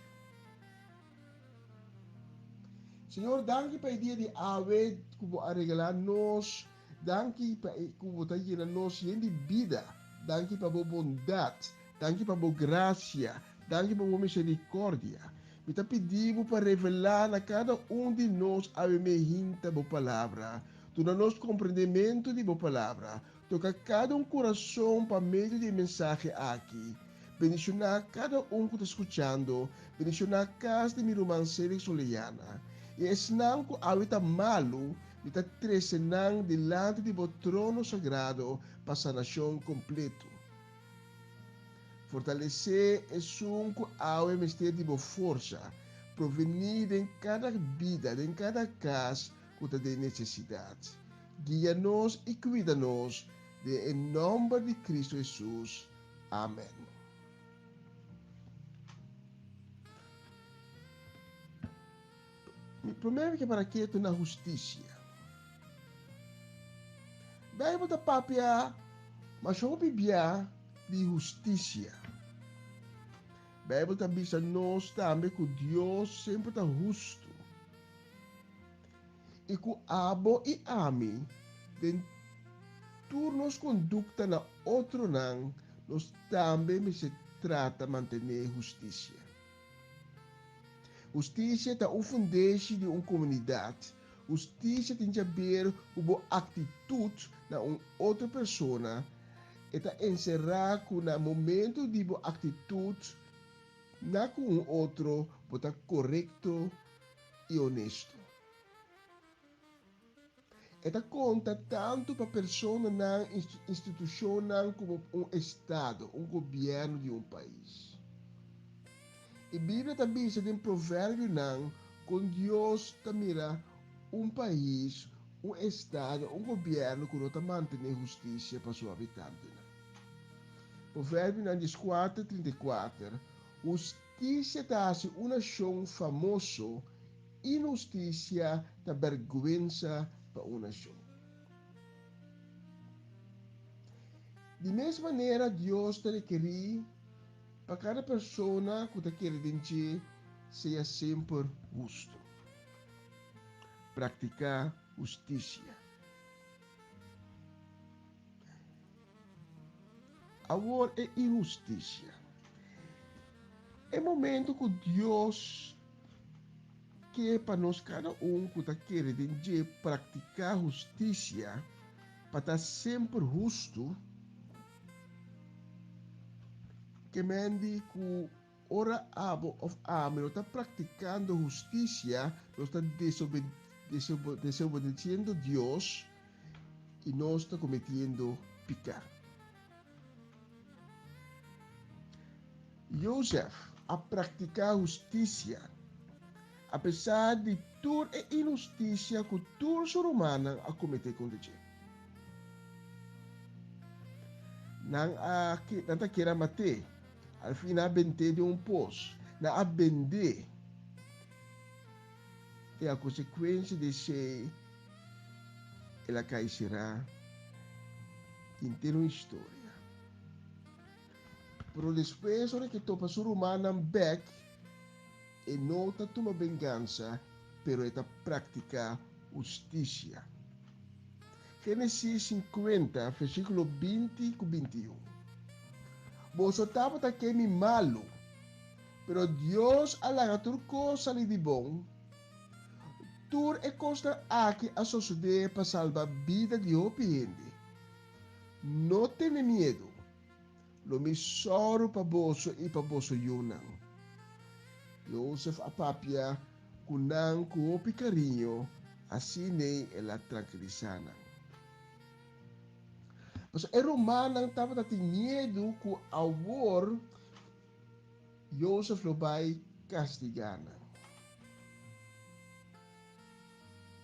Senhor, danke para o dia de ave que vou arreglar nós. Danke para que você está nos de vida. Danke para a bondade. Danke para a graça. Danke para a misericórdia. Me está pedindo para revelar a cada de nós a minha palavra. Tu na nosso compreendimento de boa palavra. Toca cada coração para meio de mensagem aqui. Bendicionar cada que está escutando. Bendicionar a casa de minha irmã Célia Soliana. E é senão que a malo. Está trecenando delante de o trono sagrado para a nação completo. Fortalecer é que há mistério de boa força, provenir em cada vida, em cada casa, que tem necessidade. Guia-nos e cuida-nos, em nome de Cristo Jesus. Amém. Me prometo que para que eu na justiça. Daí da papia, mas eu bibia de justiça. Bíblia também diz nós também que Deus sempre está justo. E que abo e ame, den turnos conduta na outro não, nós também se trata de manter justiça. Justiça é o fundamento de uma comunidade. Justiça tem a ver com a atitude de uma outra pessoa. Está encerrar com o momento de a atitude na com um outro está correto e honesto. Esta conta tanto para persona na instituição como um estado, um governo de um país. E a Bíblia também diz em provérbio não, com Deus mira um país, um estado, um governo que não mantém justiça para seus habitantes. Provérbio não diz 4:34. Justiça está assim uma nação famoso, injustiça da vergüenza para uma nação. De mesma maneira, Deus te requer para cada pessoa que te quer dizer seja sempre justo. Praticar justiça. Agora é injustiça. É momento que Deus quer para nós cada que te quer dizer praticar justiça para estar sempre justo. Que mende que ora abo of ame não está praticando justiça, não está desobedecendo Deus e não está cometendo pecado. Joseph a praticar justiça, apesar de toda a injustiça que toda a ser humana a cometer contra ele. Não está querendo matar. Al final bente de um pos, na abende e a consequência de ser ela cairá inteira uma história. Pero depois hora que topa ser humana back e não está toma vingança, pero está praticar justiça. Gênesis 50, versículo 20 e 21. Vos estava que me malo, pero Deus alaga tur cosa ali de bom. Tur é costa aqui a suceder para salvar a vida de gente. Não tenha medo. Lo me soro para bolso e para bolso yunang. Joseph a papia kunang com o carinho, assim nem ela tranquilizana. Mas é romano estava tendo medo que ao war Joseph lo vai castigar.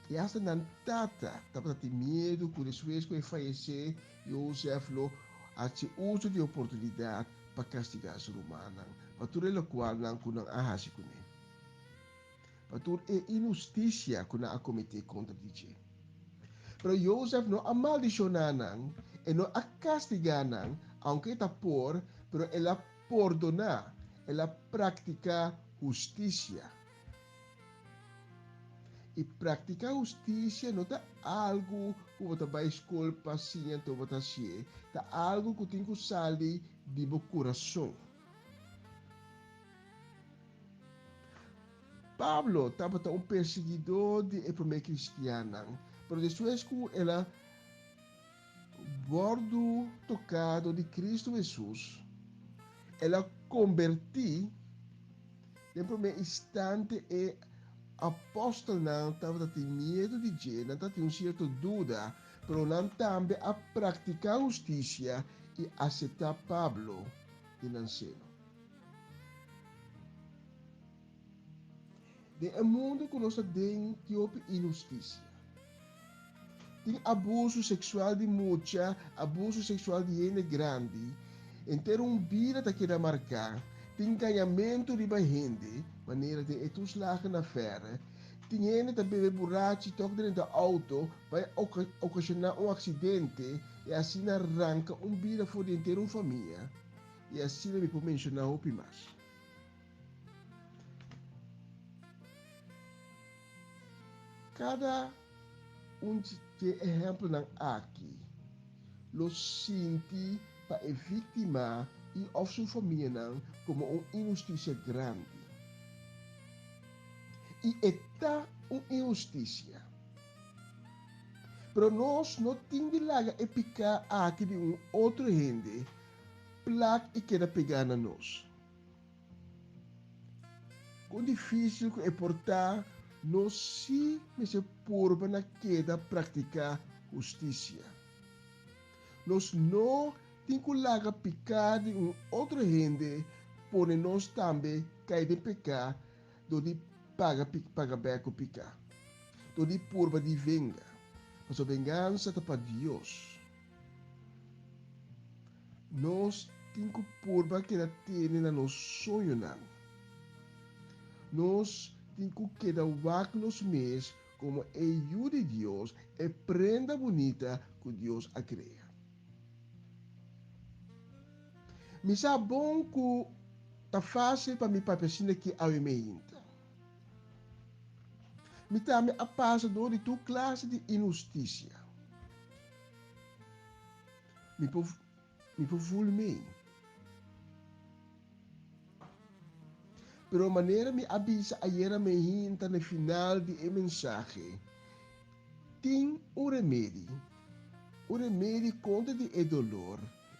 E hasta nan tata estava tendo medo que depois que ele falecer, Joseph lo hace uso de oportunidade para castigar os romanos. Para tudo o qual não kunang ahasi com ele. Para tudo é injustiça que não a cometer contra ele. Pero Joseph não amaldicionanan e não a castiganan, aunque está por, pero ela perdona, ela pratica justiça. E praticar justiça não está algo que você vai escolher paciente ou você se, está algo que tem que sair de meu coração. Pablo estava um perseguidor de primeira cristiana. Pero depois que ela bordo tocado de Cristo Jesus, ela converti no primeiro instante e apóstolo não estava tendo medo de Deus, não estava tendo certa dúvida, mas não também a praticar justiça e aceitar Pablo de Nanceno. No mundo que nós temos injustiça. Tem abuso sexual de muita, abuso sexual de gente grande. Em ter vida que quer marcar, tem ganhamento de gente, maneira de etus lagen na ferra. Tem gente que bebe borracho, toca dentro do auto, vai ocasionar acidente e assim arranca vida fora de inteira família. E assim me pode mencionar o mais. Cada que exemplo não aqui, lo sinti para a vítima e a sua família não como uma injustiça grande. E está uma injustiça. Pero nós não temos de laga e picar aqui de outro gente, placa e queira pegar na nós. Quão difícil é portar Nós sim me se purba na queda praticar justiça. Nós não temos que picar de outra gente, porém nós também cair de pecar, do de paga beco picar. Do de purba de venga. Mas a vingança está para Deus. Nós temos que purba que tem na nosso sonho não. Nós temos que quedar nos mês como ajuda de Deus e prenda bonita que Deus a cria. Me sabe bom que tá fácil para mim papacina que a me inta. Me também a passa de tu classe de injustiça. Me por me. Pero maneira me avisa ayer me hinta no final de mensagem. Tem remédio contra de dolor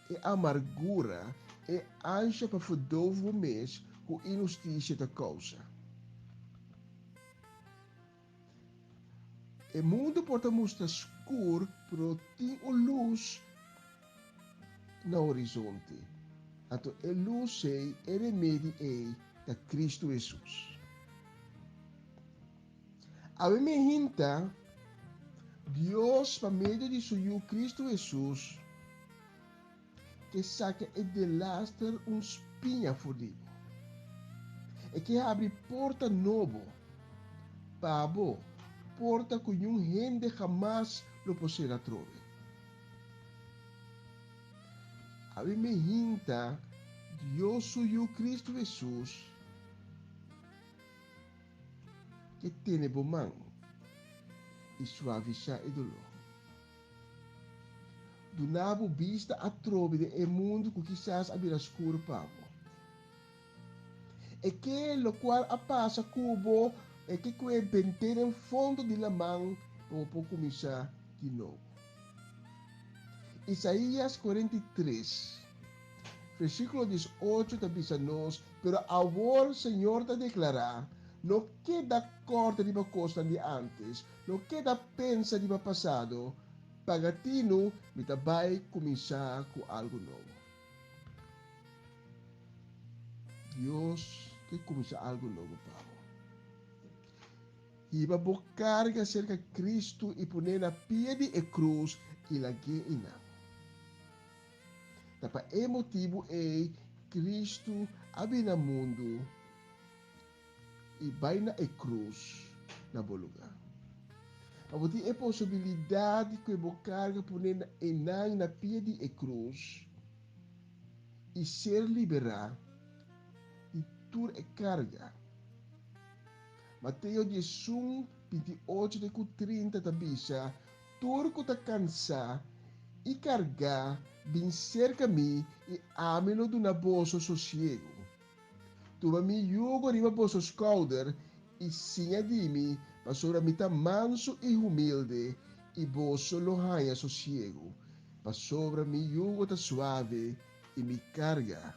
e amargura e ansia para verdoven o mês com injustiça da causa. O mundo pode mostrar escuro, pero tem luz no horizonte. Então, a luz é o remédio da Cristo Jesus. A me hinta, Deus, por meio de seu Cristo Jesus, que saca e delastra espinha fodido. E que abre porta novo, pabo, porta que nenhum gente jamais lo poderá trovar. A me hinta, Deus, seu Cristo Jesus, que tem bom mão e suavizar o dolor. Do nabo vista a trove de mundo que quizás abrirá escuro pavo. E que lo qual a passa cubo e que que bentere em fundo de la mão para começar de novo. Isaías 43, versículo 18 diz-nos, pero agora o Senhor te declara, não queda corta de uma coisa de antes, não queda pensa de uma passado, pagatino, me vai começar com algo novo. Deus quer começar algo novo, Pablo. E vai carga cerca de Cristo e pôr na pia de cruz e la guia. Tapa emotivo é Cristo abre no mundo e vai na cruz na bom lugar. Mas tem a possibilidade que eu carga por na pia de cruz e ser liberado de toda a carga. Mateus 18, 28 e 30 tabisa, turco ta cansa e carga, bem cerca mim e ameno do naboso sossego. Tuma mi yugo riba boso scouder e sinha de mim, mas sobre mim tá manso e humilde e boso lohanha sossego. Mas sobre mim yugo tá suave e mi carga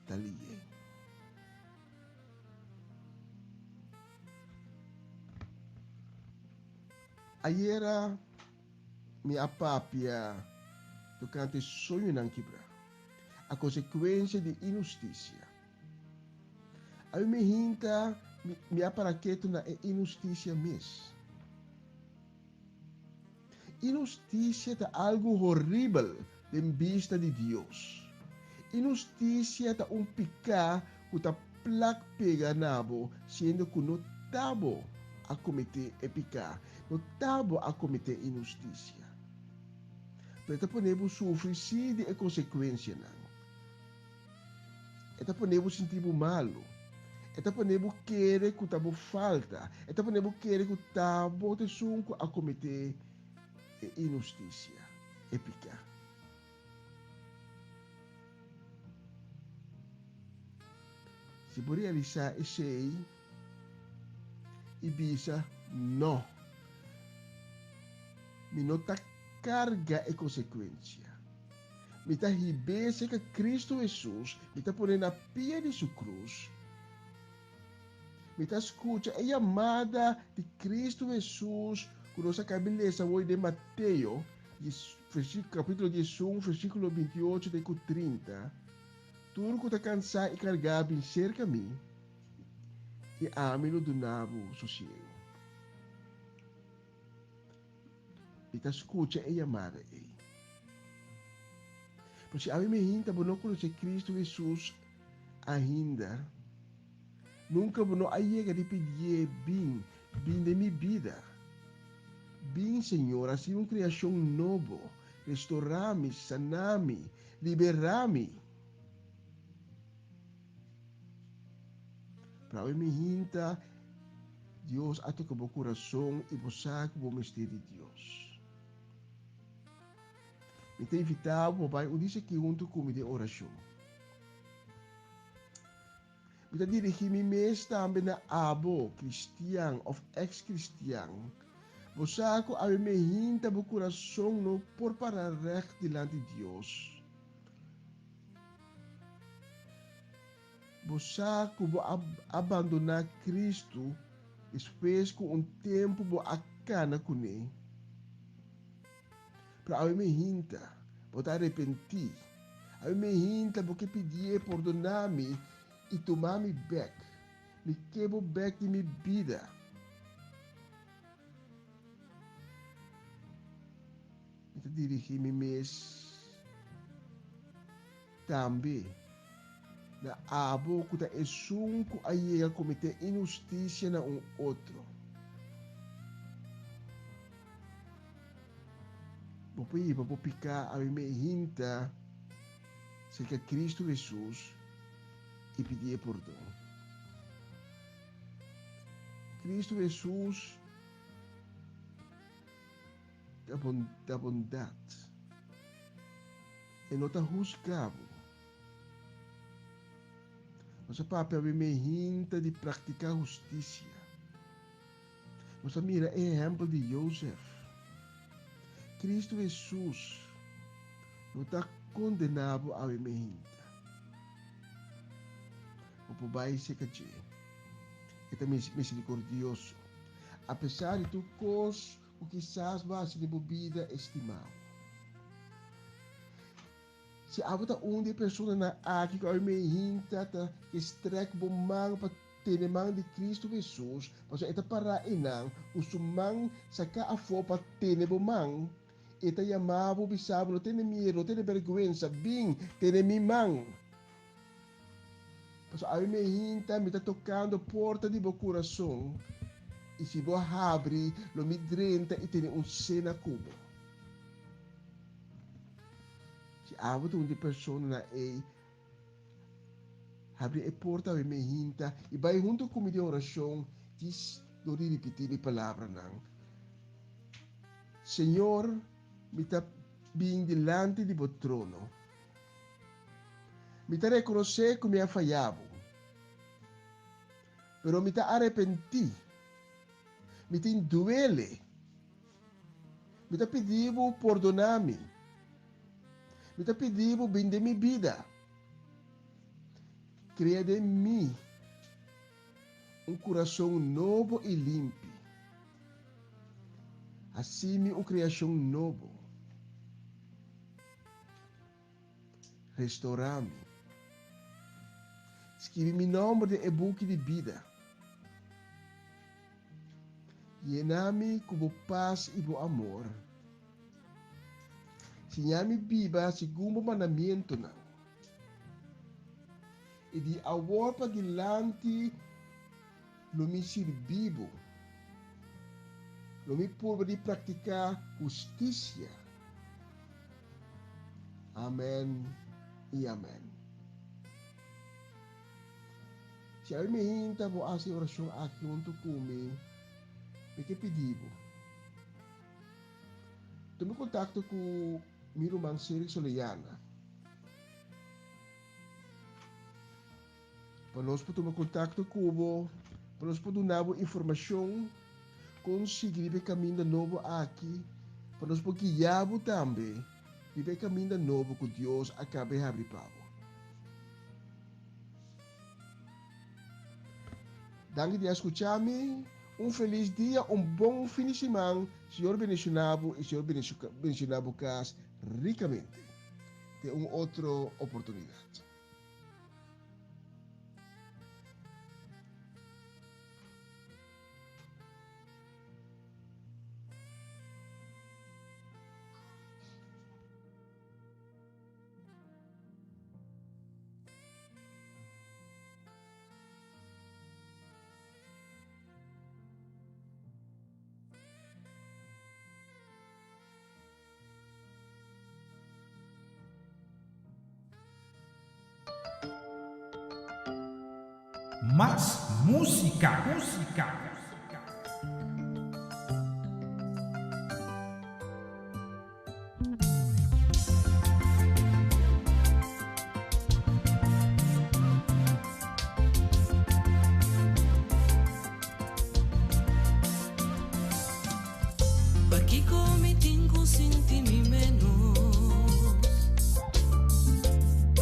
tá ligue. Ayera mi apapia tocante sonho não quebrar. A consequência de injustiça. A me hinta mi aparaqueto na injustiça mesmo. Injustiça é algo horrível de vista de Deus. Injustiça é picar que tá plac pega nabo, sendo que não tabo a cometer picar, não tabo a cometer injustiça. Pero podemos sofrer sim de consequência não. Eta podemos sentir malo. Eta podemos querer que tabo falta. Eta podemos querer que tabo te sunco a cometer injustiça, picar. Se por realizar esse aí, Ibiza, não. Me nota carga e consequência. Me está ribese que Cristo Jesus me está pondo na pia de sua cruz. Mita escucha a chamada de Cristo Jesus, que nós acabamos hoje de Mateus, capítulo 11, versículo 28 de 30. Tudo que está cansado e carregado em cerca de mim, e ame-lo do nabo sossego. Mita escucha a chamada aí. Porque a mim ainda não conhece Cristo Jesus ainda. Nunca não chega de pedir bem de minha vida. Bem, Senhor, assim uma criação nova, restaurar-me, sanar-me, liberar-me. Para mim ainda, Deus atoca o coração e você sabe o mistério de Deus. Me tem invitado, papai, eu disse que junto comigo de oração. Me dirigir-me mesmo também na abo, cristiano ou ex-cristiano. Você sabe a mim hinta o coração no por para recht diante de Deus. Você sabe que abandonar Cristo depois que tempo vou acana com ele. Para mim hinta, vou arrepentir. A mim hinta porque pedir perdonar-me e tomar-me back. Me quebro back de minha vida. Me dirigir-me mesmo também na abo que é sunco a ia cometer injustiça na outro. Vou picar a minha hinta cerca de Cristo Jesus e pedir perdão. Cristo Jesus da bondade e não está juzgado. Nossa papel é hinta de praticar justiça. Nossa mira é exemplo de Joseph. Cristo Jesus não está condenado a minha hinta. O pai se caché. É também misericordioso. Apesar de tu cos, o que quizás vai ser bebida estimado. Se há de pessoa na aqui que a minha hinta que estreca o mão para ter mão de Cristo Jesus, mas é para inang o sumang saca a fo para ter o mão. Ita chamava o bisabo, não tem medo, não tem vergonha, bem, tem minha mão. Mas a minha hinta me está tocando a porta de meu coração. E se vou abrir, lo me drenta e tem cena cubo. Se há uma pessoa na abre a porta da minha hinta e vai junto com minha oração, diz, não repetir a palavra não. Senhor, me está bem delante de meu trono. Me está reconhecer que me ha fallado. Pero me está arrepentido. Me está duele. Me está pedindo perdonar-me. Me está pedindo bem de minha vida. Cria de mim coração novo e limpo. Assim, uma criação nova. Restaurar-me. Escreve meu nome de e-book de vida. Llena-me com paz e amor. Sinha-me viva segundo o mandamento. E de agora para diante, não me servivo. Não me pode praticar justiça. Amém e amém. Se a minha hinta vou fazer oração aqui junto comigo, me que pedido. Tome contato com meu irmão Siri Soliana. Para nós tomar contato com o para nós poder dar informação, conseguir o caminho novo aqui, para nós poder guiar também, o caminho novo que Deus acaba de abrir para. Danke de escucharme. Un feliz día, un buen fin de semana. Señor bendicionado y Señor bendicionado cas ricamente. De una otra oportunidad. Más música. Aquí comitinco sinti mi menos.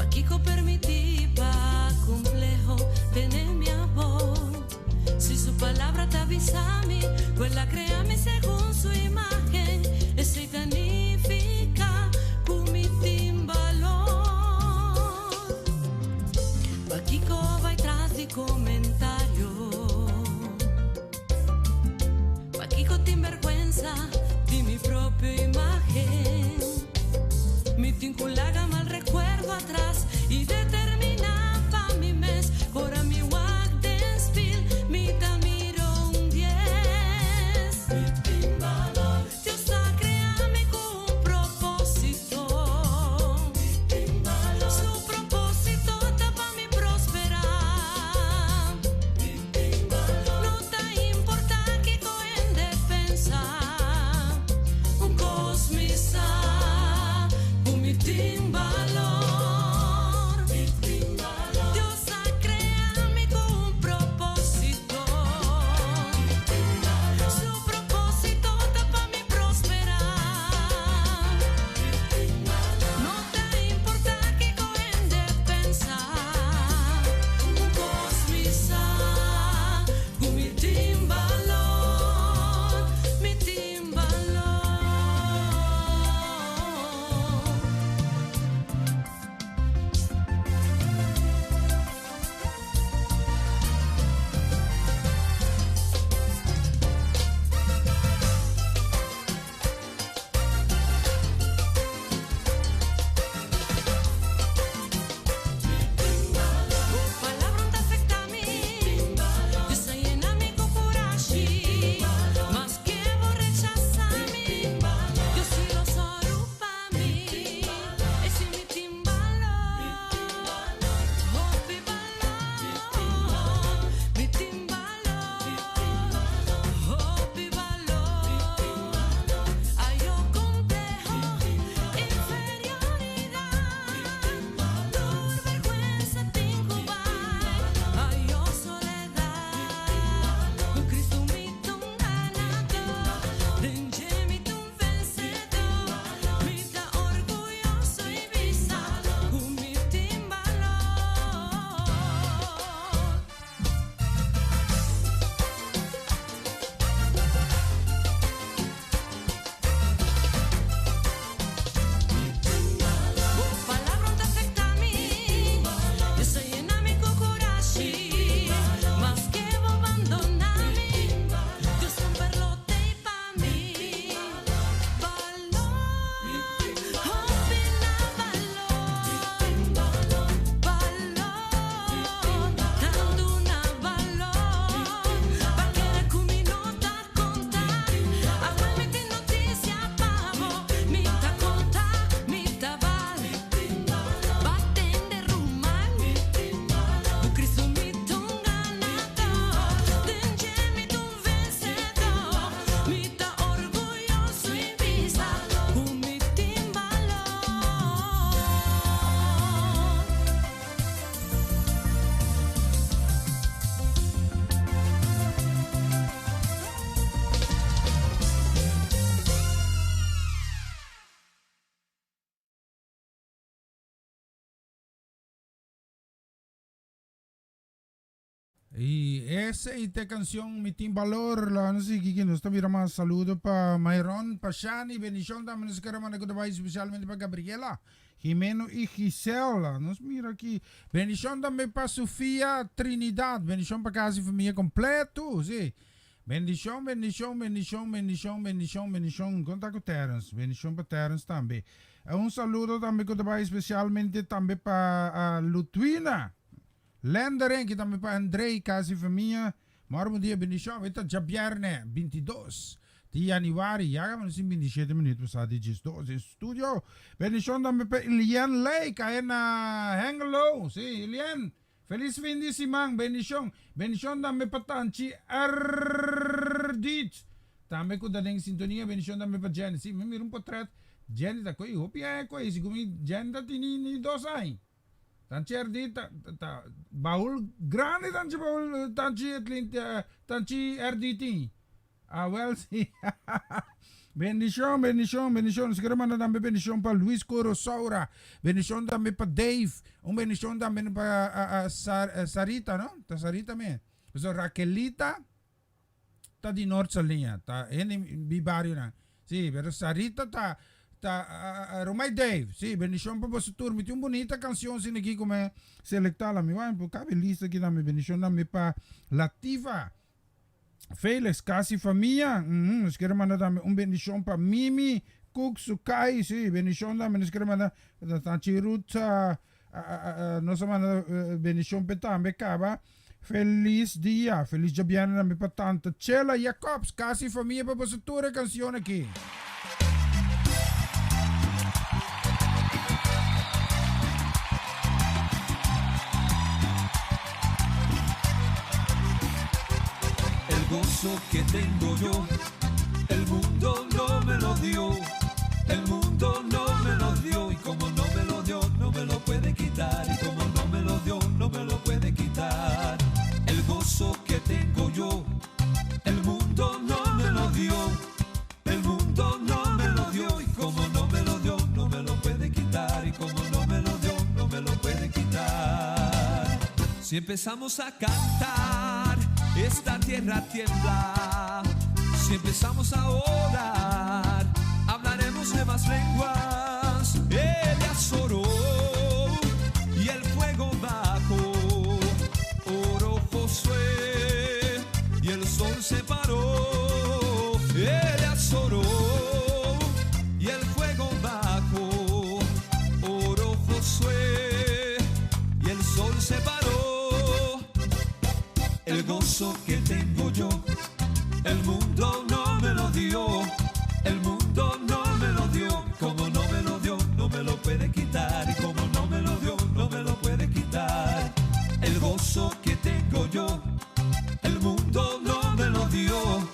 Aquí permití pa complejo tener mi amor. Si su palabra te avisa a mí, pues la créame según su imagen. Ese significa comitin valor. Aquí va atrás de comentario. Aquí con vergüenza de mi propia imagen. Mi tinculaga mal recuerdo atrás y determinaba mi mes. Ahora mi walk despil, mi tamiro un 10. Dios ha creado con un propósito. Su propósito está para mi prosperar. No te importa que coen defensa. Un cosmisa, un mitin Y esta canción, mi team valor, la no sé quién nos también más saludo para Mayron, para Shani, bendición también nos queremos mandar especialmente para Gabriela, Jimeno y Gisela. Nos mira aquí. Bendición también para Sofía Trinidad, bendición para casi familia completo, sí. Bendición, bendición, bendición, bendición, bendición, bendición. Conta con Terence, bendición para Terence también. Un saludo también que te especialmente también para Lutwina. Lenderen, que também para Andrei, casa e família. Maar bom dia, bendição. Então, já vierne, 22 de januari. Já gaan we zien 27 minuten. We staan dit 2 in studio. Bendição também para Eliane Lake, aí na Hengelo. Sim, Eliane. Feliz fim de semana, bendição. Bendição também para Tanchi Ardit. Também com a sintonia, bendição também para Jenny. Sim, me um portrait. Jenny tá com eu. Opia é com isso. Como Jenny tá tendo 2 anos. Tanti Ardit, baul grande tanti baul, tanti Arditi. Ah, well, sí. Bendición, bendición, bendición. Se queremos mandar también bendición para Luis Corosaura. Bendición también para Dave. Un bendición también para Sarita, ¿no? Está Sarita también. Pues Raquelita está de Norte-Salinha. Está en mi barrio, ¿no? Sí, pero Sarita está... Romay Dave, sí, bendición para vosotros. turno. Tiene una bonita canción sin aquí como selectarla. Mi van, pues cabe lista aquí también. Bendición también para Latifa. Félix, casi familia. Nos quiere mandar también un bendición para Mimi Cook Sukai, sí, bendición también. Nos quiere mandar Tanchiruta. No se manda bendición para también, caba. Feliz día, feliz Jabiana también para tanta. Chela Jacobs, casi familia para vosotros. Canción aquí. Gozo que tengo yo, el mundo no me lo dio, el mundo no me lo dio, y como no me lo dio, no me lo puede quitar, y como no me lo dio, no me lo puede quitar. El gozo que tengo yo, el mundo no me lo dio, el mundo no me lo dio, y como no me lo dio, no me lo puede quitar, y como no me lo dio, no me lo puede quitar. Si empezamos a cantar, esta tierra tiembla. Si empezamos a orar, hablaremos de más lenguas. Elías oró y el fuego bajó. Oró Josué y el sol se paró. Elías oró y el fuego bajó. Oró Josué y el sol se paró. El gozo que tengo yo, el mundo no me lo dio, el mundo no me lo dio, como no me lo dio, no me lo puede quitar, y como no me lo dio, no me lo puede quitar. El gozo que tengo yo, el mundo no me lo dio,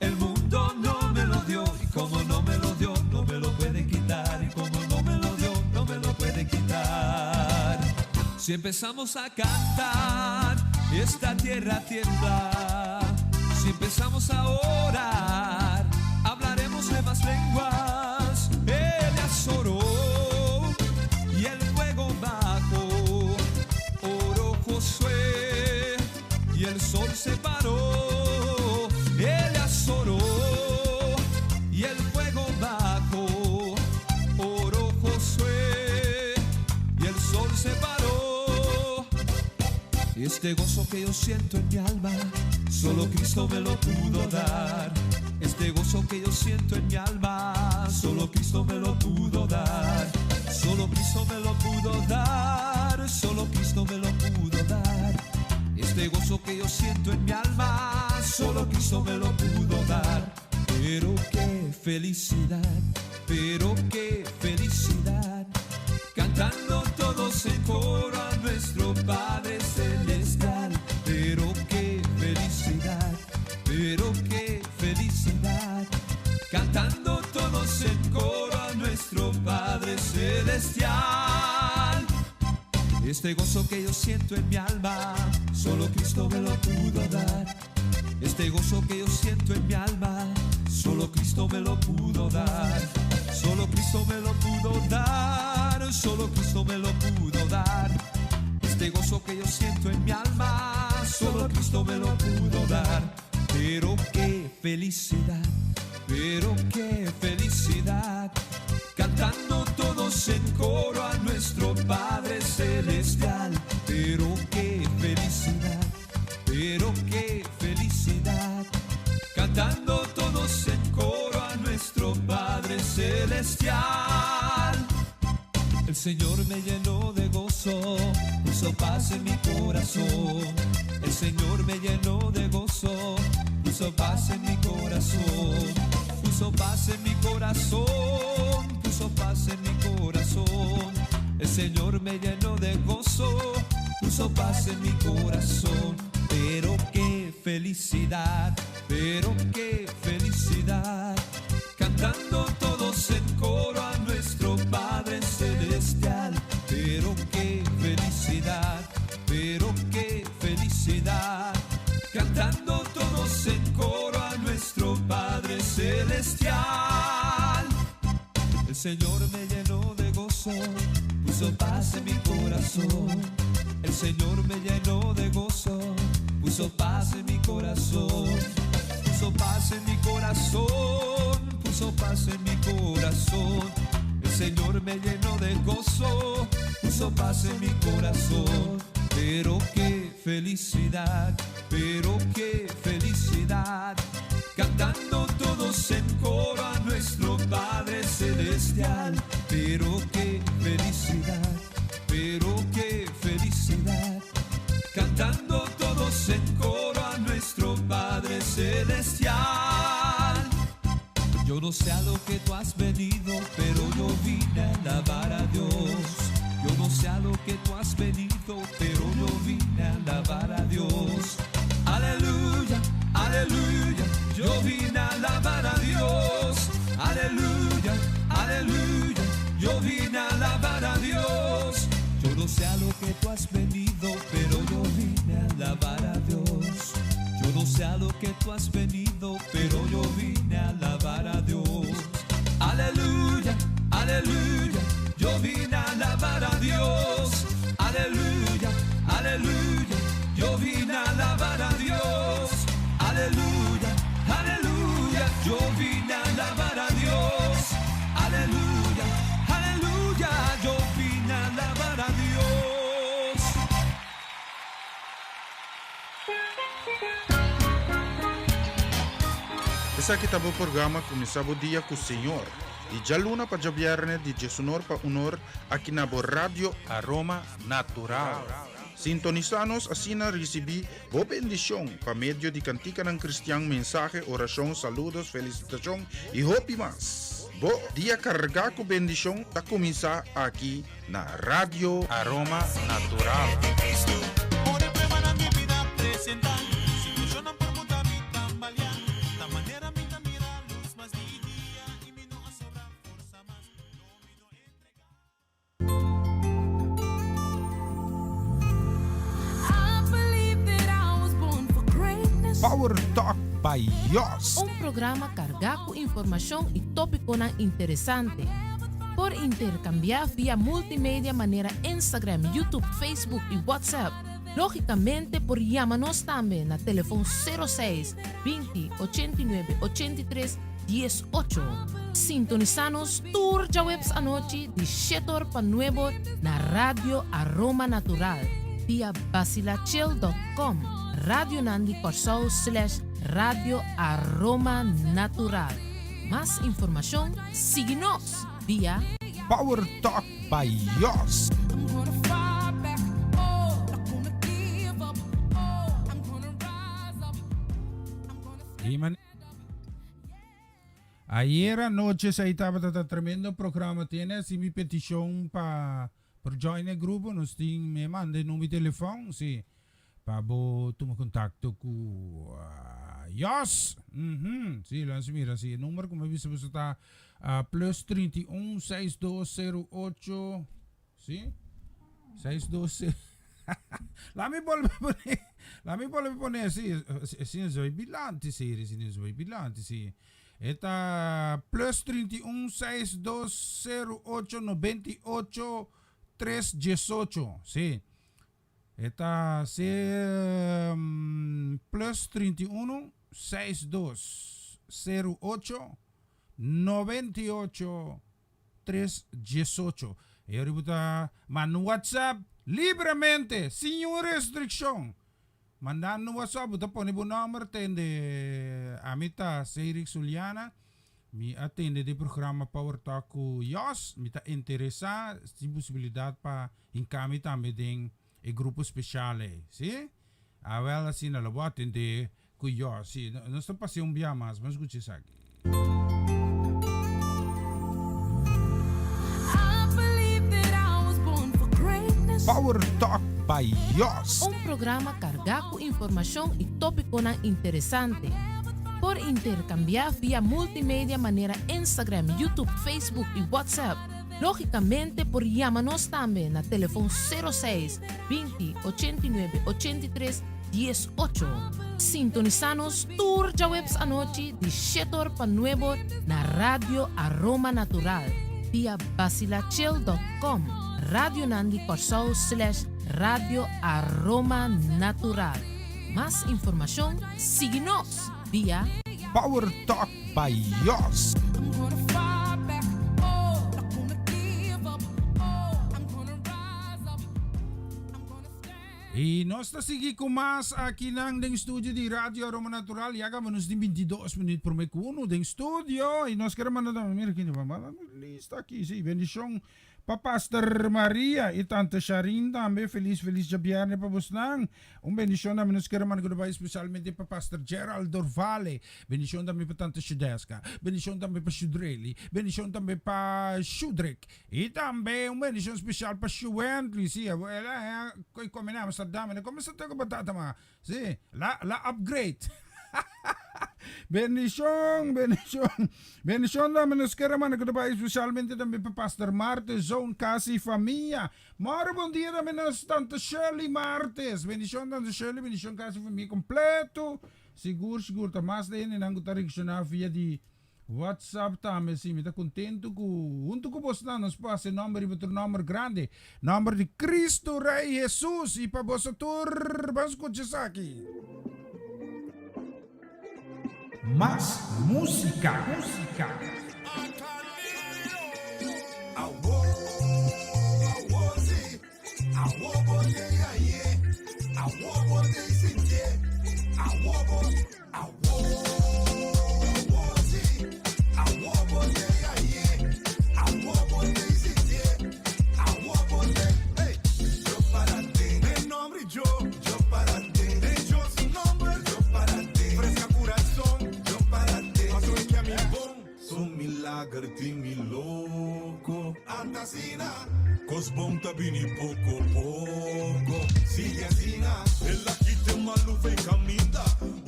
el mundo no me lo dio, y como no me lo dio, no me lo puede quitar, y como no me lo dio, no me lo puede quitar. Si empezamos a cantar, esta tierra tiembla. Si empezamos a orar, hablaremos de más lenguas. Elías oró y el fuego bajó. Oró Josué y el sol se paró. Elías oró y el fuego bajó. Oró Josué y el sol se paró. Este gozo que yo siento en mi alma, solo Cristo me lo pudo dar. Este gozo que yo siento en mi alma, solo Cristo me lo pudo dar. Solo Cristo me lo pudo dar. Solo Cristo me lo pudo dar. Este gozo que yo siento en mi alma, solo Cristo me lo pudo dar. Pero qué felicidad, pero qué felicidad, cantando todos en coro a nuestro Padre Celestial. Pero qué felicidad, pero qué felicidad, cantando todos en coro a nuestro Padre Celestial. Este gozo que yo siento en mi alma, solo Cristo me lo pudo dar. Este gozo que yo siento en mi alma, solo Cristo me lo pudo dar. Solo Cristo me lo pudo dar. Solo Cristo me lo pudo dar. Este gozo que yo siento en mi alma, solo Cristo me lo pudo dar. Pero qué felicidad, pero qué felicidad, cantando todos en coro a nuestro Padre Celestial. Pero qué felicidad, pero qué felicidad, cantando todos en coro a nuestro Padre Celestial. El Señor me llenó de gozo, puso paz en mi corazón. El Señor me llenó de gozo, puso paz en mi corazón. Puso paz en mi corazón, puso paz en mi corazón. El Señor me llenó de gozo, puso paz en mi corazón. Pero qué felicidad, pero qué felicidad, cantando todos en coro a nuestro Padre Celestial. Pero qué felicidad, pero qué felicidad, cantando todos en coro a nuestro Padre Celestial. El Señor me llenó de gozo, puso paz en mi corazón. El Señor me llenó de gozo, puso paz en mi corazón. Puso paz en mi corazón, puso paz en mi corazón. El Señor me llenó de gozo, puso paz en mi corazón. Pero qué felicidad, pero qué felicidad, cantando todos en coro a nuestro Padre Celestial. Pero qué felicidad, pero qué felicidad, cantando todos en coro a nuestro Padre Celestial. Yo no sé a lo que tú has venido, pero yo vine a alabar a Dios. Yo no sé a lo que tú has venido, pero yo vine a alabar a Dios. Aleluya, aleluya, yo vine a alabar a Dios. Aleluya, aleluya, yo vine a alabar a Dios. Yo no sé a lo que tú has venido, pero yo vine a alabar a Dios. Yo no sé a lo que tú has venido, pero yo vine a alabar a Dios. Aleluya, aleluya, yo vine a alabar a Dios. Aleluya, aleluya, yo vine a alabar a Dios. Aleluya, aleluya, yo vine a alabar a Dios. Aleluya, aleluya, yo vine a alabar a Dios. Essa kita po programa Começava o Dia com o Senhor. E já luna para já viernes de Jesunor para unor aqui na Rádio Aroma Natural. Sintonizanos assim na recebi boa bendição para meio de cantica ng Cristian mensaje, oração, saludos, felicitação e hope mas. Bo dia carregar com bendição a começar aqui na Rádio Aroma Natural. Power Talk by Yos. Un programa cargado con información y tópicos interesantes. Por intercambiar vía multimedia manera Instagram, YouTube, Facebook y WhatsApp. Lógicamente por llamarnos también a teléfono 06 20 89 83 18. Sintonizanos tour ya webs anoche de Shetor pa Nuevo na Radio Aroma Natural via basilachel.com. Radio Nandi Corsao / Radio Aroma Natural. Más información, síguenos vía Power Talk by Yos. Ayer anoche se estaba tremendo programa. Tiene así mi petición para join el grupo. Nos me mande número de teléfono. Sí. Para tomar contacto con Yos. Sí, mira, sí. El número como viste está plus 31 6208. Sí. 612. La mi vuole poner, sì, sì, sono bilanti, sì, sono bilanti, sì. Eta plus 31 6208 98 318, sì. Eta plus 31 62 08 98 318. E ahorita man WhatsApp libremente, sin restricción. Mandan no WhatsApp, buta pone bu number tende amita Seirik Suliana. Mi atende de programa Power Talk ku Jos, mi ta interessa si possibilidad pa in kami tambe ding e grupo speciale, sì? A wel assim na labo atende ku Jos, sì, non sto passi un bia mas escuche saki. Power Talk by Jos. Un programa cargado con información y tópico interesante. Por intercambiar vía multimedia manera Instagram, YouTube, Facebook y WhatsApp. Lógicamente por llamarnos también a teléfono 06 20 89 83 18. Sintonizanos tour ya webs anoche de 7 pa nuevo na Radio Aroma Natural via basilachel.com. Radio Nandi Corsau / Radio Aroma Natural. Más información, síguenos vía Power Talk by Jos. E nós está seguindo com mais aqui no estúdio de Rádio Aroma Natural. E agora nos 22 minutos por meio com no estúdio. E nós queremos mandar uma aqui, lista aqui, sim, bendição para Pastor Maria e Tante Sharin também. Feliz Jabiane para vocês. Bendição também nos queremos mandar especialmente para Pastor Gerald Dorvale. Bendição também para Tante Shideska. Bendição também para Shudreli. Bendição também para Shudrek. E também bendição especial para Shuwentley. Sim, ela é combinamos sa dami. Como sa tayo batata ma? Sim, la upgrade. Bendición namin nos queremos nagdabay especialmente também para Pastor Martes, Zone Casa e Família. Moro bom dia namin nos Tante Shirley Martes. Bendición Tante Shirley, bendición Casa e Família completo. Seguro, tamas din inang na via di WhatsApp também, sim, me tá contento com junto com você nos passa número e outro número grande, número de Cristo Rei Jesus e para você tur, vamos escutar aqui. Más música. Agarti-me louco, Antasina, cos bom tabini pouco, sigue asina, ela que te malu vem caminda,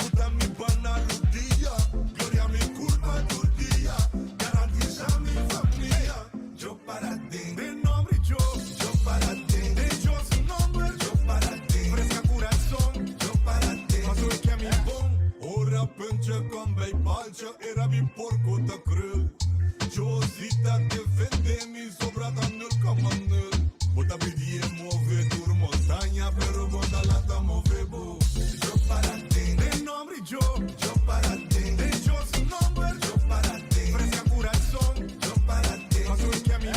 uta mi banalo dia, gloria mi culpa tu dia, garantiza mi familia, yo para ti, de nombre yo para ti, de yo sin nombre, yo para ti, fresca corazón, yo para ti, mas hoy que mi bom, ora penche con bei palcha, era mi porco da cruz. Yo zita defende mi sobra dando el camanel. Bota pedie move tur montaña, pero bota lata move bo. Yo para ti, de nombre yo para ti. De yo sin nombre, yo para ti. Fresca corazón, yo para ti. Mas hoy que a mi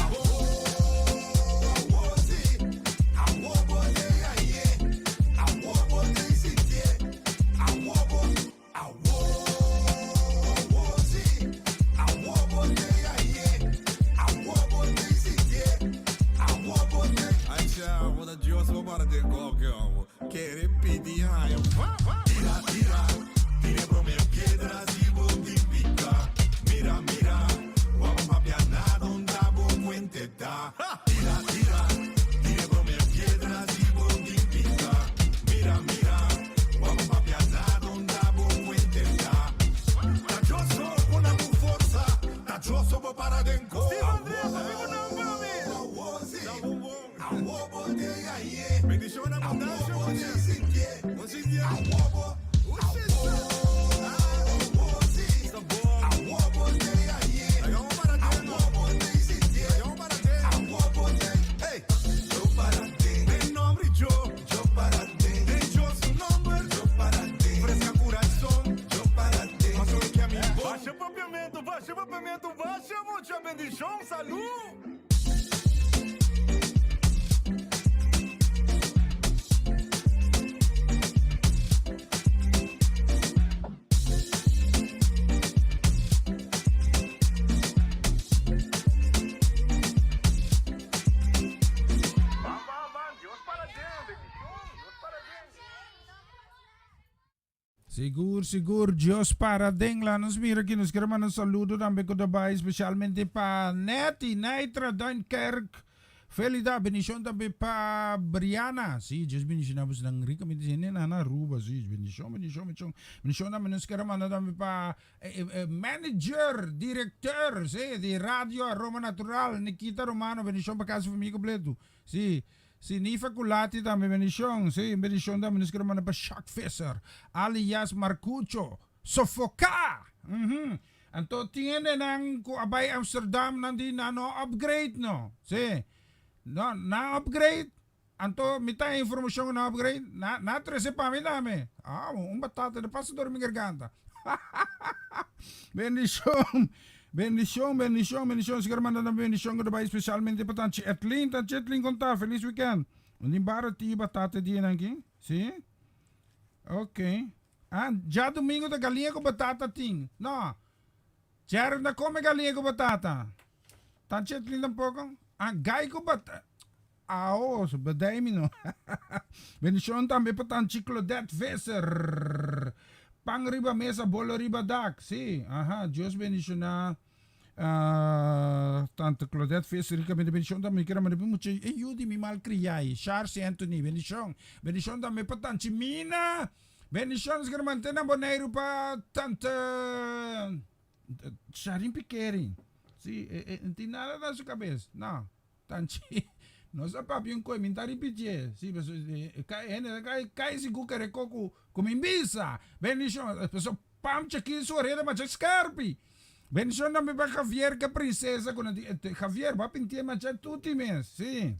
bendición, salud. Sigur, Diyos para dengla. Nos mira que nos queremos un saludo también con dabei, especialmente para Nettie, Naitra, Duinkerk. Felida, bendición también para Brianna. Sí, Dios bendicionamos ng rica, me dicen, Nana Ruba, sí, bendición. Bendición también nos queremos también para manager, director, sí, de Radio Aroma Natural, Nikita Romano, bendición para casa familia completo. Sí. Si Nifa Kulati também bendição, sim, bendição também nos queremos para Chuck Fisher, alias Marcucho, Sofocar. Então tiene nang abay Amsterdam nandi na no upgrade no, sim, no na upgrade. Anto mita informação na upgrade, na trece pa mi dame. Batata de passo dormir garganta. Bendición, siguro man na bendición ko dabei especialmente para Tanchi Etlin conta, feliz weekend. Unin barati batata din aqui, sim? Ok. Já domingo da galinha com batata ting. No. Já na come galinha com batata. Tanchi Etlin tampouco. Gai com batata. So badai mi no. Bendición também para Tanchi Claudette Visser. Pang riba mesa, bolo riba dak. Si, Dios bendicionar. Tante Claudette fez rica bendição também. Quero mandar muito. Ayudi mi mal criai. Charles Anthony, bendição. Bendição também para Tante Mina. Bendição, quero manter na boneiro para Tante Charim Piquerin. Si, não tem nada na sua cabeça. Não. Tante. Não sabe papi coisa, me tá repetir. Sim, cai se cuca recoco como imbisa. Bendição, a pessoa pam aqui sua rede, mas scarpi. Bendição também para Javier, que é princesa, quando Javier vai pintar mas já tudo mês. Sim.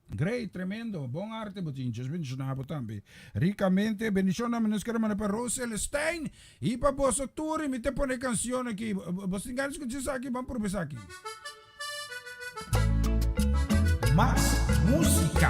Great, tremendo, bom arte, botinhos, bendicionado também. Ricamente, bendição também nos queremos para Rosel Stein e para Bosso Turi, me te põe canção aqui. Você tem ganas de escutar aqui, vamos por aqui. Más música.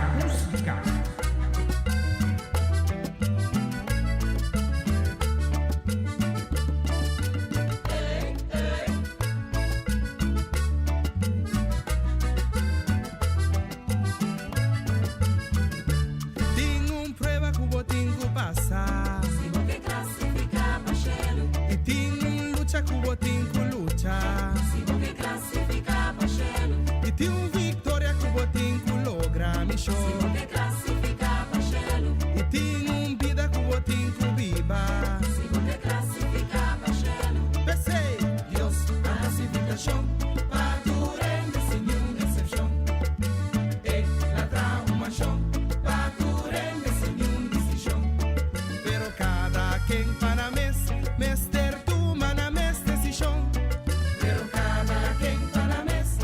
Tengo prueba que vos tengo que pasar. Si vos que clasifica pa' cielo. Y tengo lucha que vos tengo que luchar. Si vos que clasifica pa' cielo. Y tengo victoria que vos tengo que lograr, mi show. Si vos que clasifica pa' cielo. Y tengo vida que vos tengo que viva. Si vos que clasifica pa' cielo. Pensei, Dios, a clasificación. Pa' tu reino sin ni una excepción. La traumación. Pa' tu reino sin ni una decisión. pero cada quem para mes ter tu mana mes decisão. Pero cada quien para mes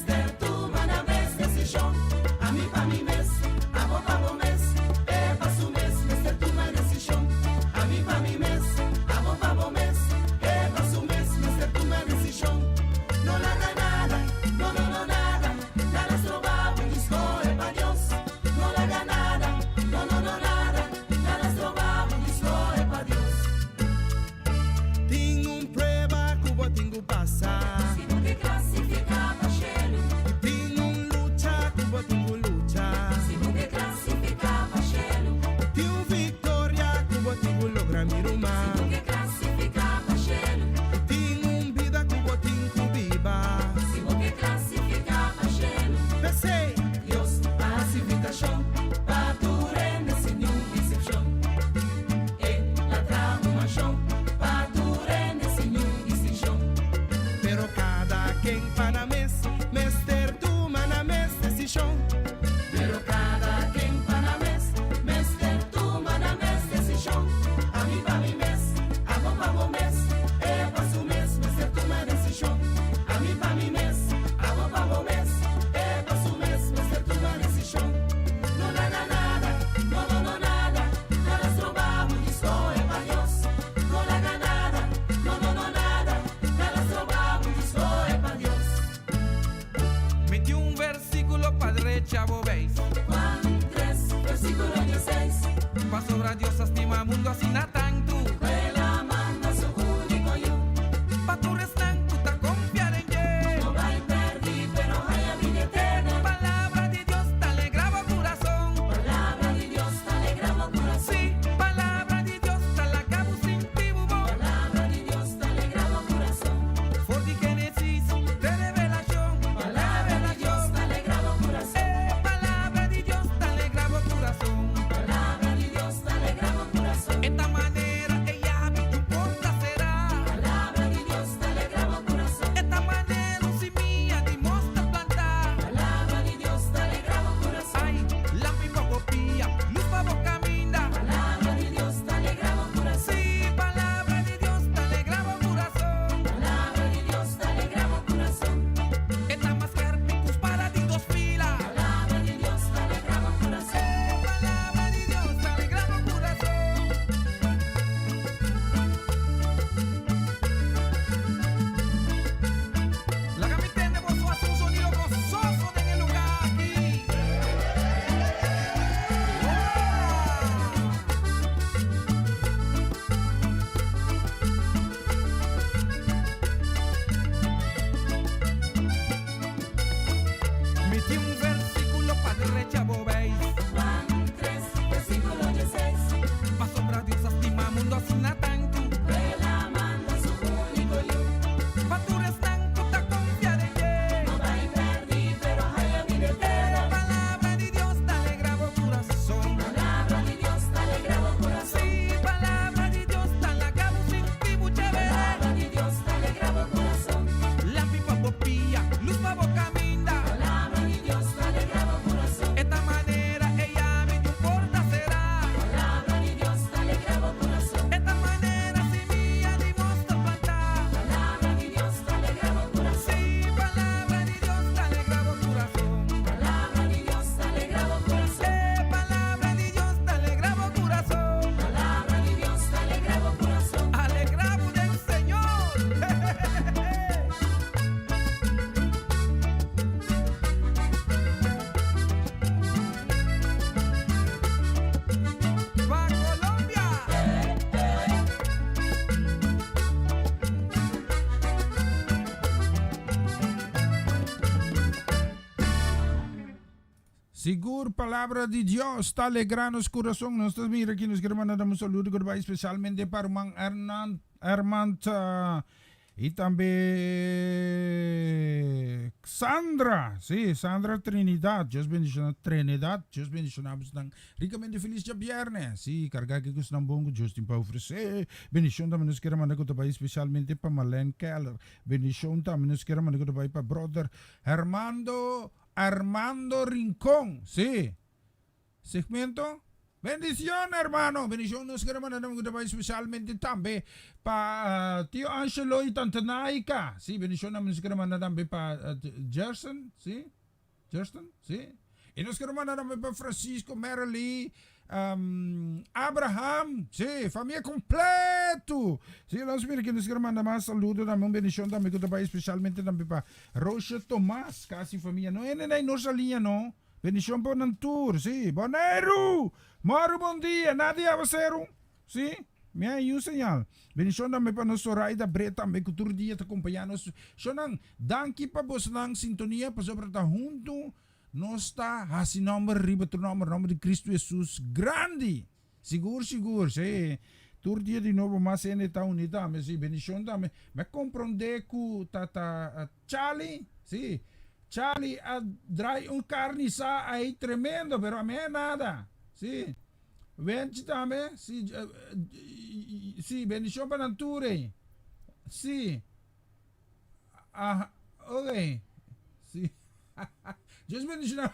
ter tu mana mes decisión. A mí pa' mi mes, a vos pa' vos mes, pa' su mes ter tu mana decisión. A mí pa' mi mes, a vos pa' vos mes, pa' su mes ter tu mana decisión. No la haga nada, no nada, nada es robado y escoge pa' Dios. No la haga nada, no nada, nada es robado y escoge pa' Dios. Seguro, palavra de Dios está alegrando os corações. Nós estamos aqui, nós queremos mandar um saludo especialmente para o irmão Hermanta e também Sandra, sim, Sandra Trinidad. Deus bendiga Trinidad, Deus bendiga nós ricamente feliz de viernes. Sim, carga que nós não bongo, Deus tem para oferecer. Bendição também nós queremos mandar também especialmente para Marlene Keller. Bendição também nós queremos mandar também para brother Armando Rincón, sí. Segmento. Bendición, hermano. Bendición nos queremos mandar especialmente también para tío Angelo y tante Naika. Sí, bendición nos queremos mandar también para Gerson, sí. Gerson, sí. Y nos queremos mandar también para Francisco, Merely, Abraham, sí, familia completo. Sí, nós que nos queremos mandar mais saludo também, bendição também que também especialmente também para Rocha Tomás, casi família. Não é nem nossa linha, não. Bendição para Nantur, sí. Bonero, moro bom dia, Nadia Avacero, sí. Me aí um sinal. Bendição também para nosso Raida Breta, também que todo dia te acompanhando. Sonang, danke para você nang sintonia, para sobre estar junto. Nós está assim número riba tu nome de Cristo Jesus grande. Seguro, sim. Todo dia de novo mas é neta unida, mas sim, bendição também. Me compreende que tata Charlie, sim. Charlie drai carniça aí tremendo, pero a mim é nada. Sim. Vende também, sim, bendição para Nature. Sim. Ah, ok. Sim. Deus bendiga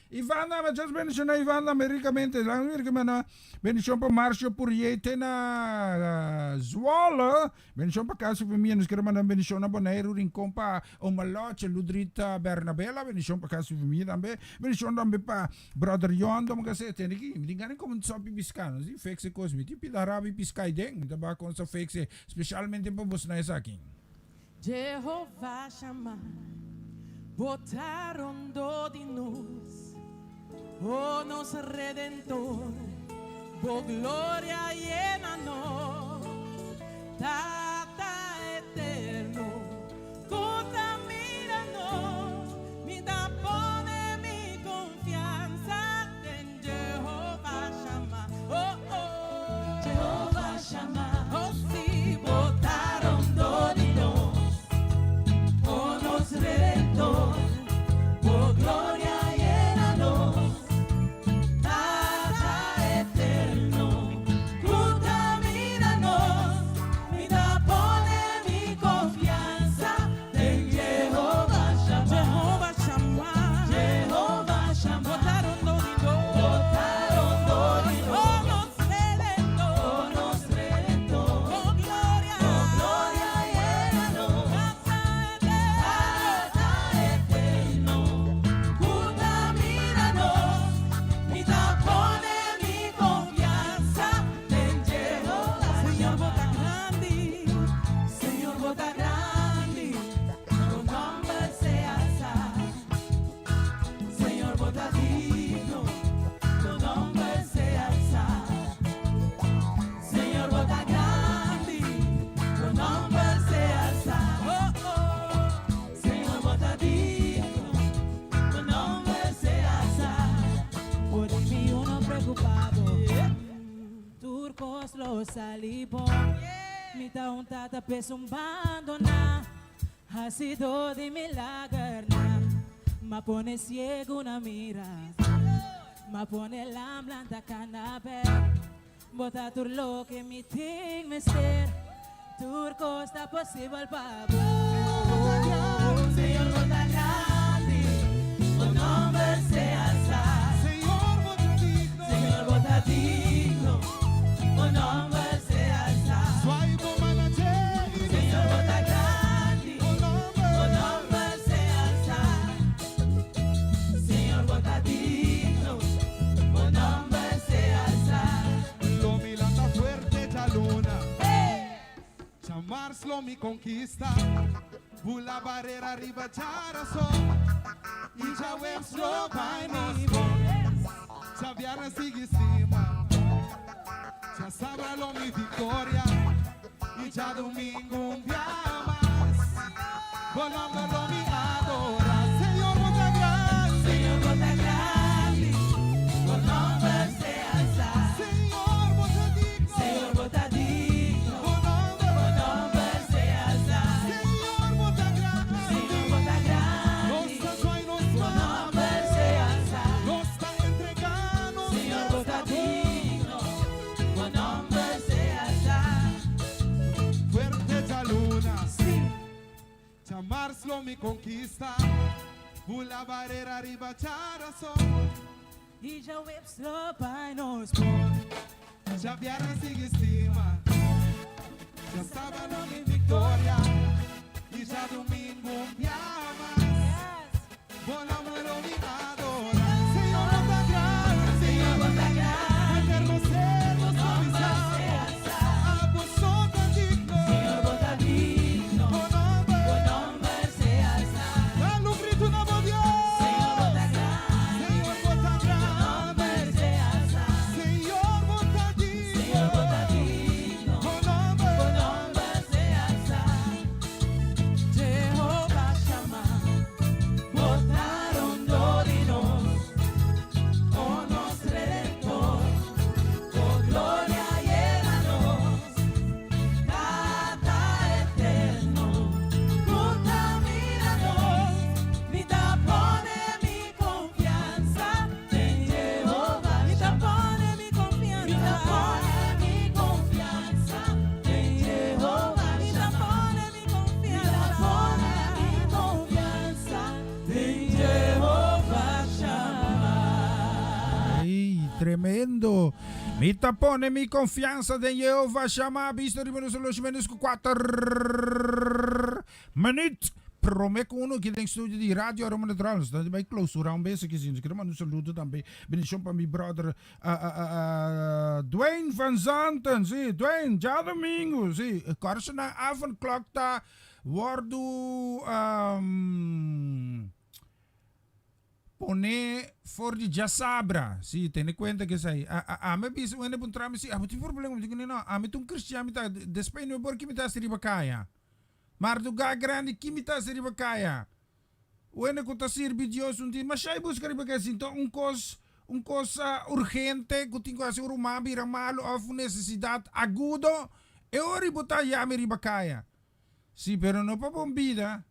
Ivana, mas Deus bendiga Ivana americamente. Lá bendição para Márcio Puriete na Zuala. Bendição para Cássio Família. Nós queremos mandar bendição na Bonaire, Rincón para Omalote, Ludrita Bernabela. Bendição para Cássio Família também. Bendição também para Brother Yon. Kasi tem aqui, me engano como só piscano. Si fexe cosmi, tipo darabi piscai deng. Taba com sa fexe, especialmente para você na aqui. Jehová chama. Botaron do de nós, oh nosso Redentor, por glória llena nós, Tata eterno, contamina-nos, me dá pone mi confiança em Jehová chama, oh oh, Jehová chama, oh sim, botaron do de nós, oh nosso Redentor. Por glória llena-nos, Tata eterno, contamina-nos, me dá pone mi confiança em Jehová chama, Jehová chama, botaron do de nós, oh nos Redentor, por glória llena-nos, Tata eterno. Los salibos, mi ta un tata pesumbando na, ha sido de milagre na, ma pone ciego una mira, ma pone la blanda canabe, bota tur lo que mi ting me ser, turco está posible pavo, Señor bota grande, tu nombre sea sal, Señor bota digno. O nombre sea salvo, Señor bota grande, o nombre sea salvo, Señor bota digno, o nombre sea salvo. Lo milata fuerte ya luna, chamarlo mi conquista, bula barrera arriba charazo, y ya webslo by mi já viernes sigue cima. Já sábado mi victoria y ya domingo un día más. Volándolo mi adora, Señor bota grande, lo me conquista. Pula barreira ribachara so. E já o slow pai nos pôr. Já vieram sigue estima. Já sábado em Vitória. E já domingo um piamas. Bola mano me adora. Senhor da graça, Senhor da graça. Eterno ser dos comissários. A bolsota digno. Senhor bota digno. O nome se alza. Dá no grito na voz. Senhor bota graça. Senhor bota graça. O nome se alza. Senhor bota digno. Senhor bota digno. O nome se alza. Jehová chama. Botaron dorinos, oh nos redentor, oh gloria llénanos, cada eterno, contamínanos, mi tapone mi confianza en Jehová, mi tapone mi confianza, mi confianza en Jehová, mi tapone mi confianza, mi confianza en Jehová Shammah. Ei, tremendo. Mi tapone, mi confianza de Jehovah Shammah. Visto rimano solo menos 4 minutes. Prometo uno que tem estúdio de rádio Aroma Natural. Está de bem close, um beijo que sim. Quero mandar saludo também. Bendição para meu brother Dwayne Van Zanten. Sim, Dwayne, já domingo. Sim, corre na avondklok tá. Wordo pone for di Jasabra. Si, tiene cuenta que sai. A me bis wene pun trami si, tem problema, digo não. A me tum Cristiano me tá despai no bor que me tá seriba kaya. Mar do ga grande que me tá seriba kaya. Wene ko tá sirbi Dios un dia, mas sai buscar riba kaya sinto un cosa urgente, que tenho assim um mabira malo of necessidade agudo, e ori botar ya me riba kaya. Sí, pero no pa bombida.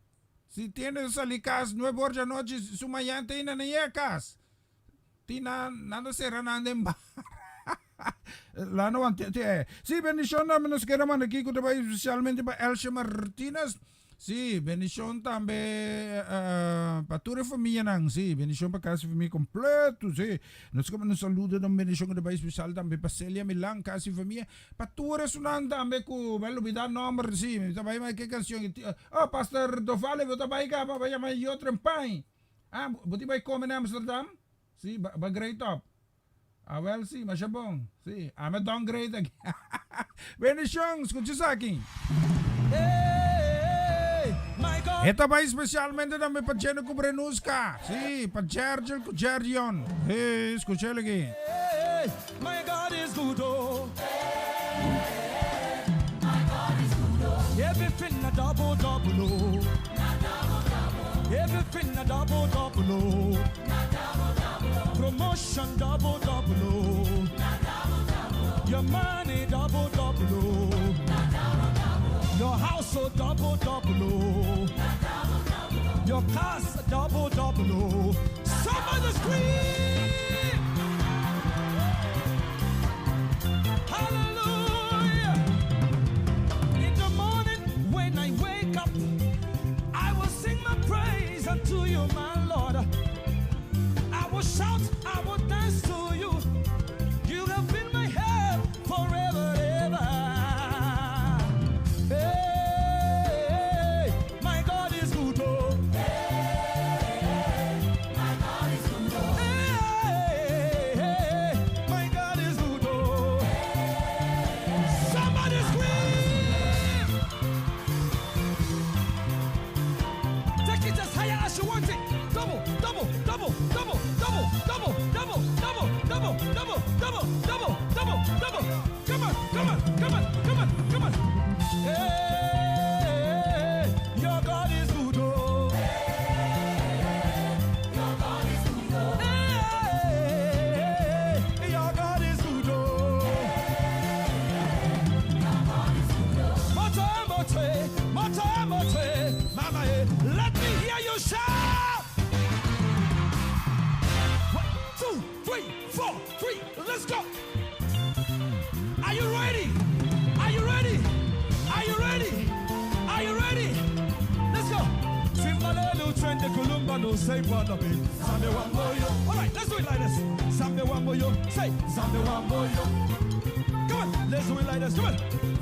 Si tienes salicas 9 horas de noche, su mañana te na yekas. Tina nada será nada en bar. La no ante. Sí, bendición na menos que man aquí con especialmente para Elsa Martínez. Sí, bendición también para toda la familia nang. Sí, bendición para casa familia completo. Sí, nos como nos saludo dan bendición de país especial también para Celia Milan, casa familia. Para toda sunan también ko bello bida nombre sí, me tabay mai que canción. Oh, Pastor Dovale, vou tabay ka pa vaya mai outro pai. Ah, buti bay komen na Amsterdam? Sí, ba great top. Ah, well, sí, mas é bom. Sí, I'm a downgrade again. Bendición, escucha sa akin. Esta va especialmente también para Jenny Kubrenuska. Sí, para Gergel Kujergion. Hey, escúchale aquí. My God is good, oh. My God is good, oh. Everything a double, double, oh. Everything a double, double, oh. Promotion double, double, oh. Your money double, double, oh. Your house so double, double, oh. Your cars double, double, oh. Somebody scream! Hallelujah! In the morning when I wake up, I will sing my praise unto you, my Lord. I will shout, I will dance to you. You have been my help forever, ever. Hey, my God is good, oh. Hey, my God is good, oh. Hey, my God is good, oh. Somebody scream! Take it as higher as you want it. Double, double, double, double, double, double, double, double, double, double, double, double, double, double. Come on, come on, come on, come on, come on. Hey, your God is good, oh. Your God is good, oh. Hey, your God is good, oh. Your God is good, oh. Mote, mote, mote, mote, mama, let me hear you shout. 1, 2, 3, 4, 3, let's go. Are you ready? Are you ready? Are you ready? Are you ready? Let's go. Swim no say what of it. Sambe Wamboyo. All right, let's do it like this. Sambe Wamboyo. Say, Sambe Wamboyo. Come on, let's do it like this. Come on.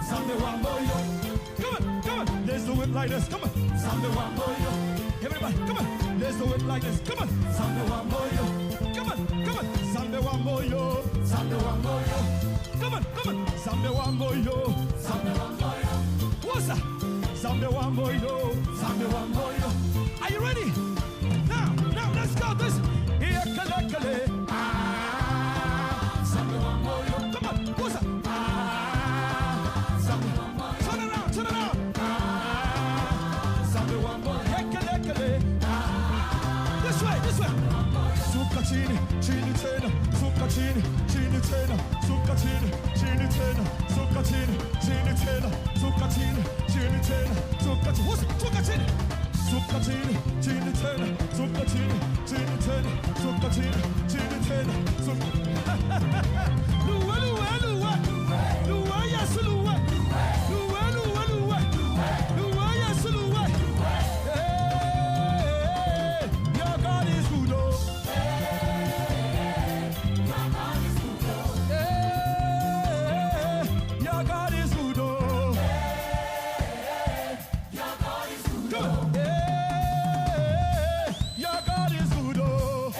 Sambe Wamboyo. Come on, come on. Let's do it like this. Come on. Sambe Wamboyo. Everybody, come on. Let's do it like this. Come on. Sambe Wamboyo. Come on, come on. Sambe Wamboyo. Sambe Wamboyo. Come on, come on. Sambe Wamboyo. Sambe Wamboyo. What's that? Sambe Wamboyo. Sambe Wamboyo. Are you ready? Now, let's go this. Here, kale. Sambe Wamboyo. Come on, what's that? Sambe Wamboyo. Turn around. Sambe Wamboyo. Here, kale. This way. Suka chini tena. Suka chini tena. Suka chini tena. Suka chini tena. Suka chini tena. Suka chini. What's it? Suka chini. Suka chini tena. Suka chini tena. Suka chini tena. Luwa, yes, luwa. Luwa, yes, luwa. Hey, your God is good, oh. Your God is good, oh. Your God is good, oh. Your God is good, oh.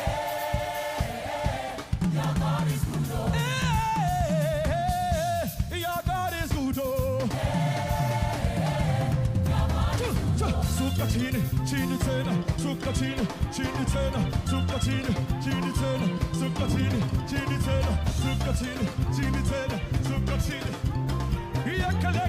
Your God is good, oh. Your God is good, oh. Suka chini tena. Suka chini tena. Suka chini tena. Suka chini tena. Suka chini tena. Suka chini. Yeah, kale.